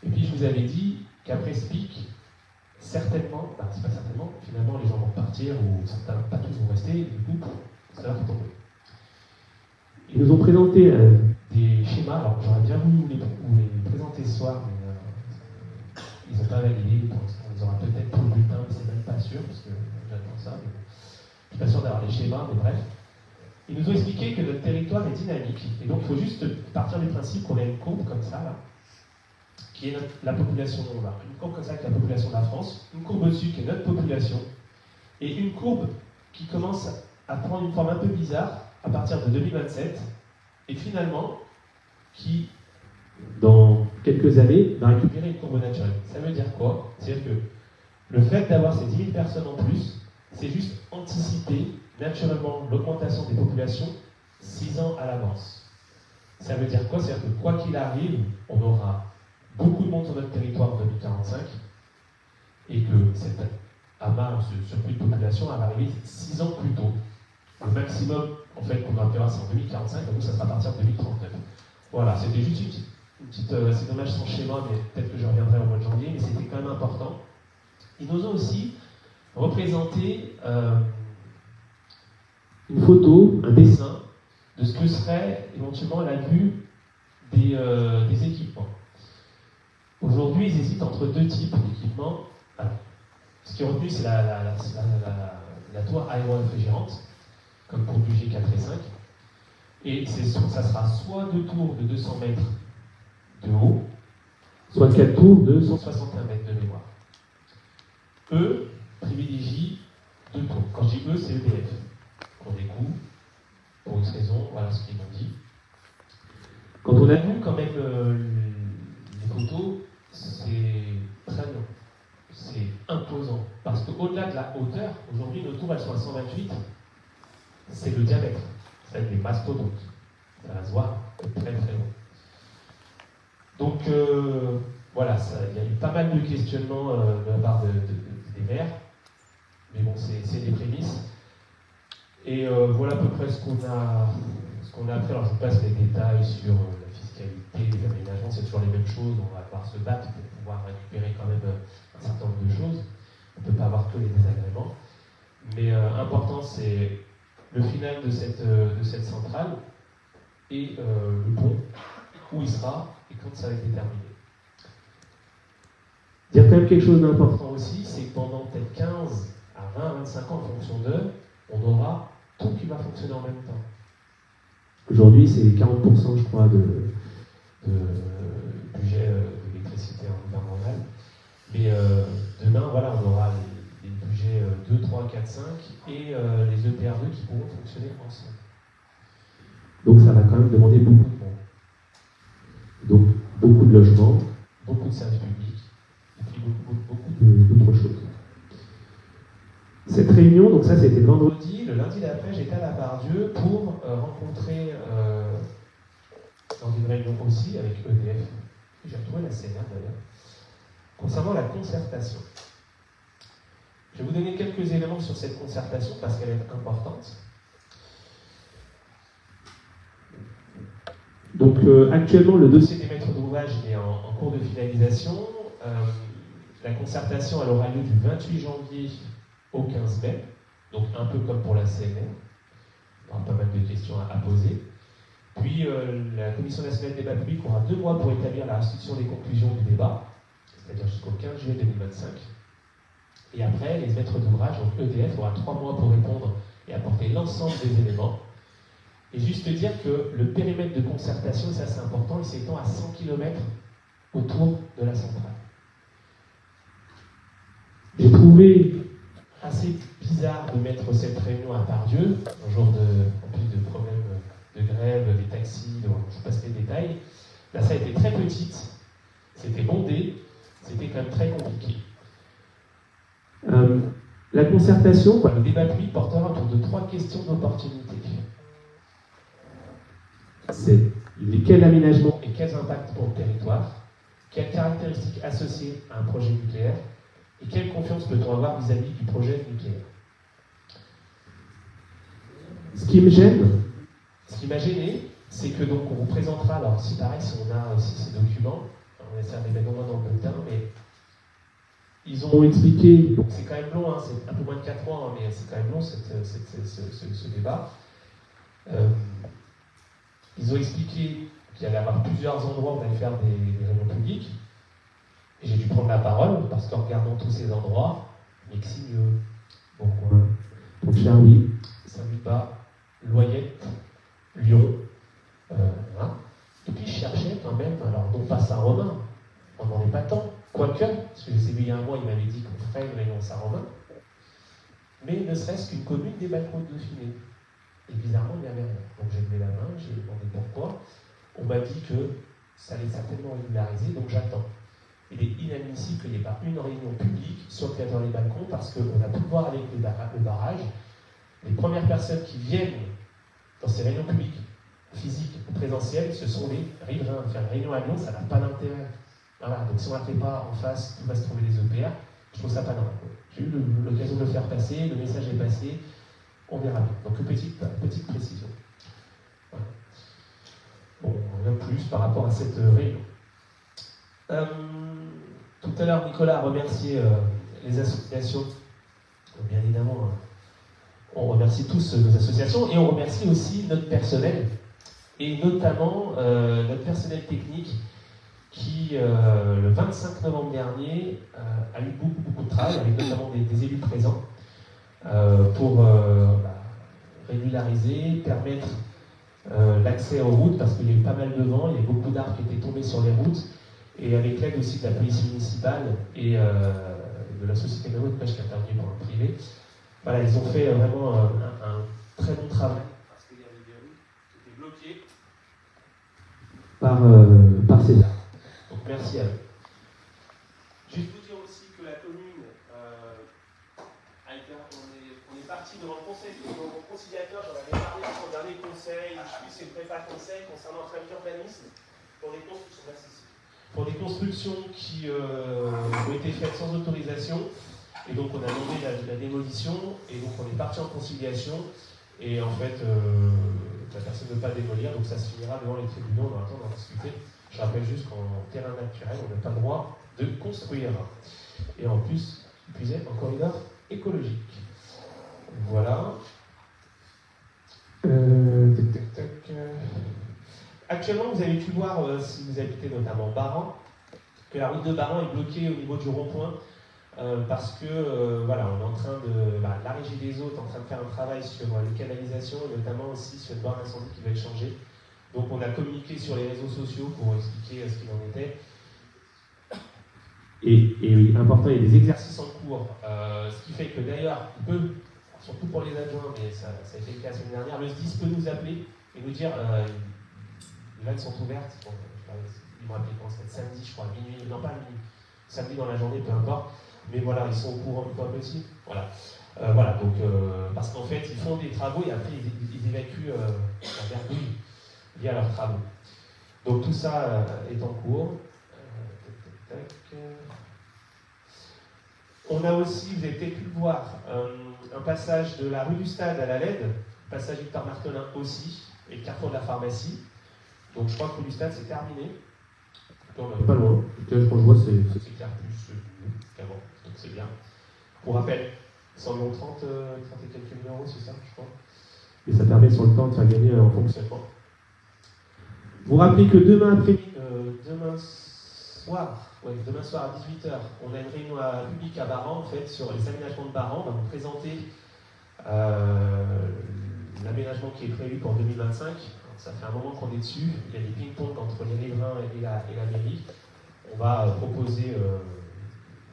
Et puis je vous avais dit qu'après ce pic, certainement, c'est pas certainement, finalement les gens vont partir, ou certains, pas tous vont rester, et du coup, ça va retomber. Ils nous ont présenté des schémas, alors j'aurais bien voulu vous les présenter ce soir, mais ils n'ont pas validé, pour l'instant, ils auront peut-être pour le bulletin, mais c'est même pas sûr, parce que j'attends ça, mais je suis pas sûr d'avoir les schémas, mais bref. Ils nous ont expliqué que notre territoire est dynamique, et donc il faut juste partir du principe qu'on a une courbe comme ça, là, qui est la population, une courbe comme ça qui est la population de la France, une courbe au-dessus qui est notre population, et une courbe qui commence à prendre une forme un peu bizarre à partir de 2027, et finalement, qui, dans quelques années, va récupérer une courbe naturelle. Ça veut dire quoi? C'est-à-dire que le fait d'avoir ces 10 000 personnes en plus, c'est juste anticiper naturellement l'augmentation des populations 6 ans à l'avance. Ça veut dire quoi? C'est-à-dire que quoi qu'il arrive, on aura beaucoup de monde sur notre territoire en 2045, et que cette amas, ce surplus de population, va arriver 6 ans plus tôt. Le maximum, en fait, qu'on va faire, c'est en 2045, donc ça sera à partir de 2039. Voilà, c'était juste une petite c'est dommage sans schéma, mais peut-être que je reviendrai au mois de janvier, mais c'était quand même important. Ils nous ont aussi représenté une photo, un dessin, de ce que serait éventuellement la vue des équipements. Aujourd'hui, ils hésitent entre 2 types d'équipements. Alors, ce qui est retenu, c'est la tour aéro-réfrigérante, comme pour du G4 et 5. Et ça sera soit 2 tours de 200 mètres de haut, soit 4 tours de 161 mètres de mémoire. Eux privilégient 2 tours. Quand je dis eux, c'est EDF. Pour des coûts, voilà ce qu'ils m'ont dit. Quand on a vu quand même les photos, c'est très long, c'est imposant. Parce qu'au-delà de la hauteur, aujourd'hui nos tours elles sont à 128, c'est le diamètre, c'est des mastodontes. Ça va se voir très très long. Donc voilà, il y a eu pas mal de questionnements de la part des maires, mais bon, c'est des prémices. Et voilà à peu près ce qu'on a appris. Alors je vous passe les détails sur la fiscalité, les aménagements, c'est toujours les mêmes choses, on va devoir se battre pour pouvoir récupérer quand même un certain nombre de choses. On ne peut pas avoir que les désagréments. Mais important, c'est le final de cette centrale et le pont, où il sera et quand ça va être terminé. Dire quand même quelque chose d'important aussi, c'est que pendant peut-être 15 à 20, 25 ans, en fonction d'eux, on aura tout qui va fonctionner en même temps. Aujourd'hui, c'est 40%, je crois, de budget d'électricité environnementale. Mais demain, voilà, on aura les budgets 2, 3, 4, 5 et les EPR2 qui pourront fonctionner ensemble. Donc ça va quand même demander beaucoup de monde. Donc beaucoup de logements, beaucoup de services publics, et puis beaucoup d'autres choses. Cette réunion, donc ça c'était vendredi, le lundi d'après j'étais à la Bardieu pour rencontrer dans une réunion aussi avec EDF, j'ai retrouvé la Sénat d'ailleurs, concernant la concertation. Je vais vous donner quelques éléments sur cette concertation parce qu'elle est importante. Donc actuellement le dossier des maîtres d'ouvrage est en cours de finalisation. La concertation elle aura lieu du 28 janvier au 15 mai, donc un peu comme pour la CNR. Il y aura pas mal de questions à poser. Puis la Commission nationale de débat public aura 2 mois pour établir la restitution des conclusions du débat, c'est-à-dire jusqu'au 15 juillet 2025. Et après, les maîtres d'ouvrage, donc EDF, aura 3 mois pour répondre et apporter l'ensemble des éléments. Et juste dire que le périmètre de concertation, ça c'est important, il s'étend à 100 km autour de la centrale. J'ai trouvé assez bizarre de mettre cette réunion à Pardieu, un jour en plus de problèmes de grève, des taxis, donc je vous passe les détails. Là, ça a été très petite, c'était bondé, c'était quand même très compliqué. La concertation, le débat public portera autour de 3 questions d'opportunité. C'est quel aménagement et quels impacts pour le territoire, quelles caractéristiques associées à un projet nucléaire, et quelle confiance peut-on avoir vis-à-vis du projet nucléaire. Ce qui m'a gêné, c'est que donc on vous présentera, alors si pareil, si on a aussi ces documents, on essaie de les mettre dans le bulletin, mais ils ont expliqué, donc c'est quand même long, hein, c'est un peu moins de 4 mois, hein, mais c'est quand même long ce débat. Ils ont expliqué qu'il allait y avoir plusieurs endroits où on allait faire des réunions publiques. Et j'ai dû prendre la parole parce qu'en regardant tous ces endroits, mais que si mieux. Donc Charlie, Saint-Vulbas, Loyette, Lyon. Hein. Et puis je cherchais quand même, alors non pas Saint-Romain, on n'en est pas tant, quoique, parce que je sais, il y a un mois, il m'avait dit qu'on ferait une réunion à Saint-Romain, mais ne serait-ce qu'une commune des balcons de Dauphiné. Et bizarrement, il n'y avait rien. Donc j'ai levé la main, j'ai demandé pourquoi. On m'a dit que ça allait certainement régulariser, donc j'attends. Il est inadmissible qu'il n'y ait pas une réunion publique sur le territoire des balcons parce qu'on a pu le voir avec le barrage. Les premières personnes qui viennent dans ces réunions publiques, physiques ou présentielles, ce sont les riverains. Faire une réunion à Lyon, ça n'a pas d'intérêt. Voilà, donc si on ne la fait pas en face, il va se trouver des EPR. Je trouve ça pas normal. J'ai eu l'occasion de le faire passer, le message est passé, on verra bien. Donc petite précision. Voilà. Bon, rien de plus par rapport à cette réunion. Tout à l'heure, Nicolas a remercié les associations. Bien évidemment, on remercie tous nos associations et on remercie aussi notre personnel, et notamment notre personnel technique qui, le 25 novembre dernier, a eu beaucoup de travail, avec notamment des élus présents, pour régulariser, permettre l'accès aux routes, parce qu'il y a eu pas mal de vent, il y a beaucoup d'arbres qui étaient tombés sur les routes. Et avec l'aide aussi de la police municipale et de la société Mémo de pêche qui a intervenu pour un privé, voilà, ils ont fait vraiment un très bon travail. Parce qu'il y avait des rues qui par César. Donc merci à eux. Juste vous dire aussi que la commune, on est parti devant le conseil, devant mon conciliateur, j'en avais parlé à son dernier conseil, je suis c'est le prépa conseil concernant un travail d'urbanisme pour des constructions qui ont été faites sans autorisation. Et donc on a demandé la démolition, et donc on est parti en conciliation, et en fait la personne ne veut pas démolir, donc ça se finira devant les tribunaux, on aura le temps d'en discuter. Je rappelle juste qu'en terrain naturel, on n'a pas le droit de construire. Et en plus, il puisait en corridor écologique. Voilà. Actuellement, vous avez pu voir, si vous habitez notamment Baran, que la route de Baran est bloquée au niveau du rond-point. Parce que voilà, on est en train de. La régie des eaux est en train de faire un travail sur les canalisations et notamment aussi sur une borne d'incendie qui va être changée. Donc on a communiqué sur les réseaux sociaux pour expliquer ce qu'il en était. Et oui, important, il y a des exercices en cours, ce qui fait que d'ailleurs, il peut, surtout pour les adjoints, mais ça a été le cas la semaine dernière, le SDIS peut nous appeler et nous dire les vannes sont ouvertes. Bon, ils m'ont appelé quand c'était samedi, je crois, minuit, non pas minuit, samedi dans la journée, peu importe. Mais voilà, ils sont au courant du point possible. Voilà. Voilà, donc, parce qu'en fait, ils font des travaux et après, ils évacuent la verdouille via leurs travaux. Donc, tout ça est en cours. On a aussi, vous avez peut-être pu le voir, un passage de la rue du Stade à la LED, passage Victor Martelin aussi, et le carrefour de la pharmacie. Donc, je crois que rue du Stade, c'est terminé. Pas loin. Quand je vois, c'est clair plus qu'avant. Donc c'est bien. Pour rappel, 100 millions 30 et quelques mille euros, c'est ça, je crois. Et ça permet sur le temps de faire gagner en fonctionnement. Vous rappelez que demain soir à 18h, on a une réunion publique à Baran, en fait, sur les aménagements de Baran. On va vous présenter l'aménagement qui est prévu pour 2025. Alors, ça fait un moment qu'on est dessus. Il y a des ping-pong entre les riverains et la mairie. On va proposer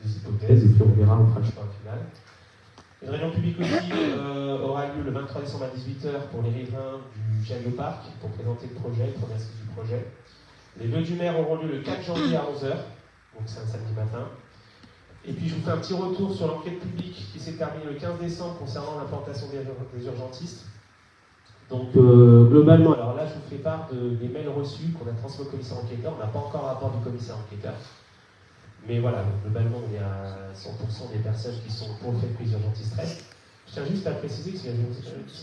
des hypothèses et puis on verra, on fera le choix final. Une réunion publique aussi aura lieu le 23 décembre à 18h pour les riverains du Jalio Parc pour présenter le projet, le premier aspect du projet. Les vœux du maire auront lieu le 4 janvier à 11h, donc c'est un samedi matin. Et puis je vous fais un petit retour sur l'enquête publique qui s'est terminée le 15 décembre concernant l'implantation des urgentistes. Donc globalement, alors là je vous fais part des mails reçus qu'on a transmis au commissaire enquêteur. On n'a pas encore le rapport du commissaire enquêteur. Mais voilà, donc, globalement il y a 100% des personnes qui sont pour le fait que les urgentistes restent. Je tiens juste à préciser que si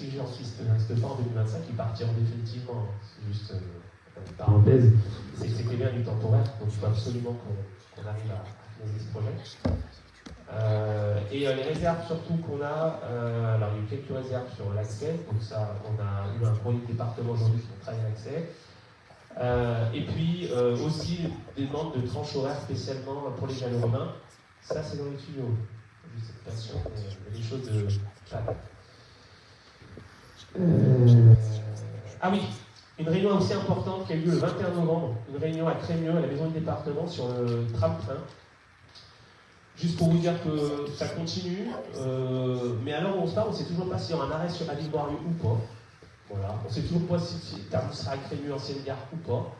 les urgentistes ne restent pas en 2025, ils partiront définitivement. C'est juste une parenthèse. C'est que c'était bien du temporaire, donc il faut absolument qu'on arrive à finaliser ce projet. Et les réserves surtout qu'on a, alors il y a eu quelques réserves sur l'accès, donc ça, on a eu un courrier de département aujourd'hui qui travaille à l'accès. Et puis aussi des demandes de tranches horaires spécialement pour les jalons romains. Ça c'est dans les tuyaux. Je sais pas sûr, mais il y a des choses de. Ah oui, une réunion aussi importante qui a eu lieu le 21 novembre, une réunion à Crémieux, à la maison du département, sur le tram-train. Juste pour vous dire que ça continue, mais alors on se parle, on ne sait toujours pas s'il y aura un arrêt sur Avis-Boirieux ou pas. Voilà. On ne sait toujours pas si Tarbes sera à Crémieux, ancienne gare ou pas.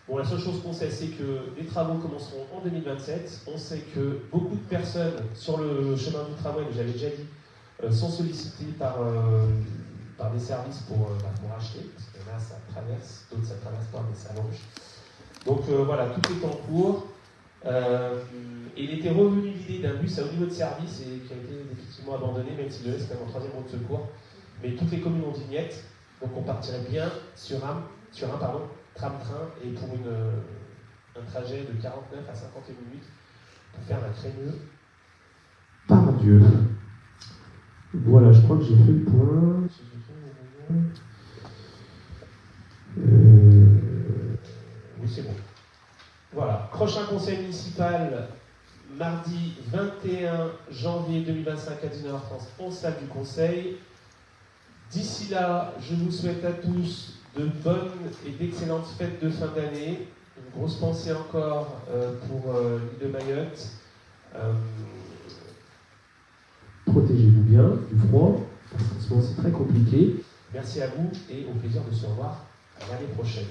Bon, la seule chose qu'on sait, c'est que les travaux commenceront en 2027. On sait que beaucoup de personnes sur le chemin du tramway, j'avais déjà dit, sont sollicitées par des services pour acheter, parce que là ça traverse, d'autres ça traverse pas, mais ça allonge. Donc voilà, tout est en cours. Il était revenu l'idée d'un bus à haut niveau de service et qui a été effectivement abandonné, même s'il le laisse quand même en troisième roue de secours. Mais toutes les communes ont dit niet, donc on partirait bien sur un tram-train et pour un trajet de 49 à 51 minutes pour faire un Crémieux. Par Dieu. Voilà, je crois que j'ai fait le point. Oui, c'est bon. Voilà. Prochain conseil municipal, mardi 21 janvier 2025 à 19h30, en salle du conseil. D'ici là, je vous souhaite à tous de bonnes et d'excellentes fêtes de fin d'année. Une grosse pensée encore pour l'île de Mayotte. Protégez-vous bien du froid, parce qu'en ce moment c'est très compliqué. Merci à vous et au plaisir de se revoir à l'année prochaine.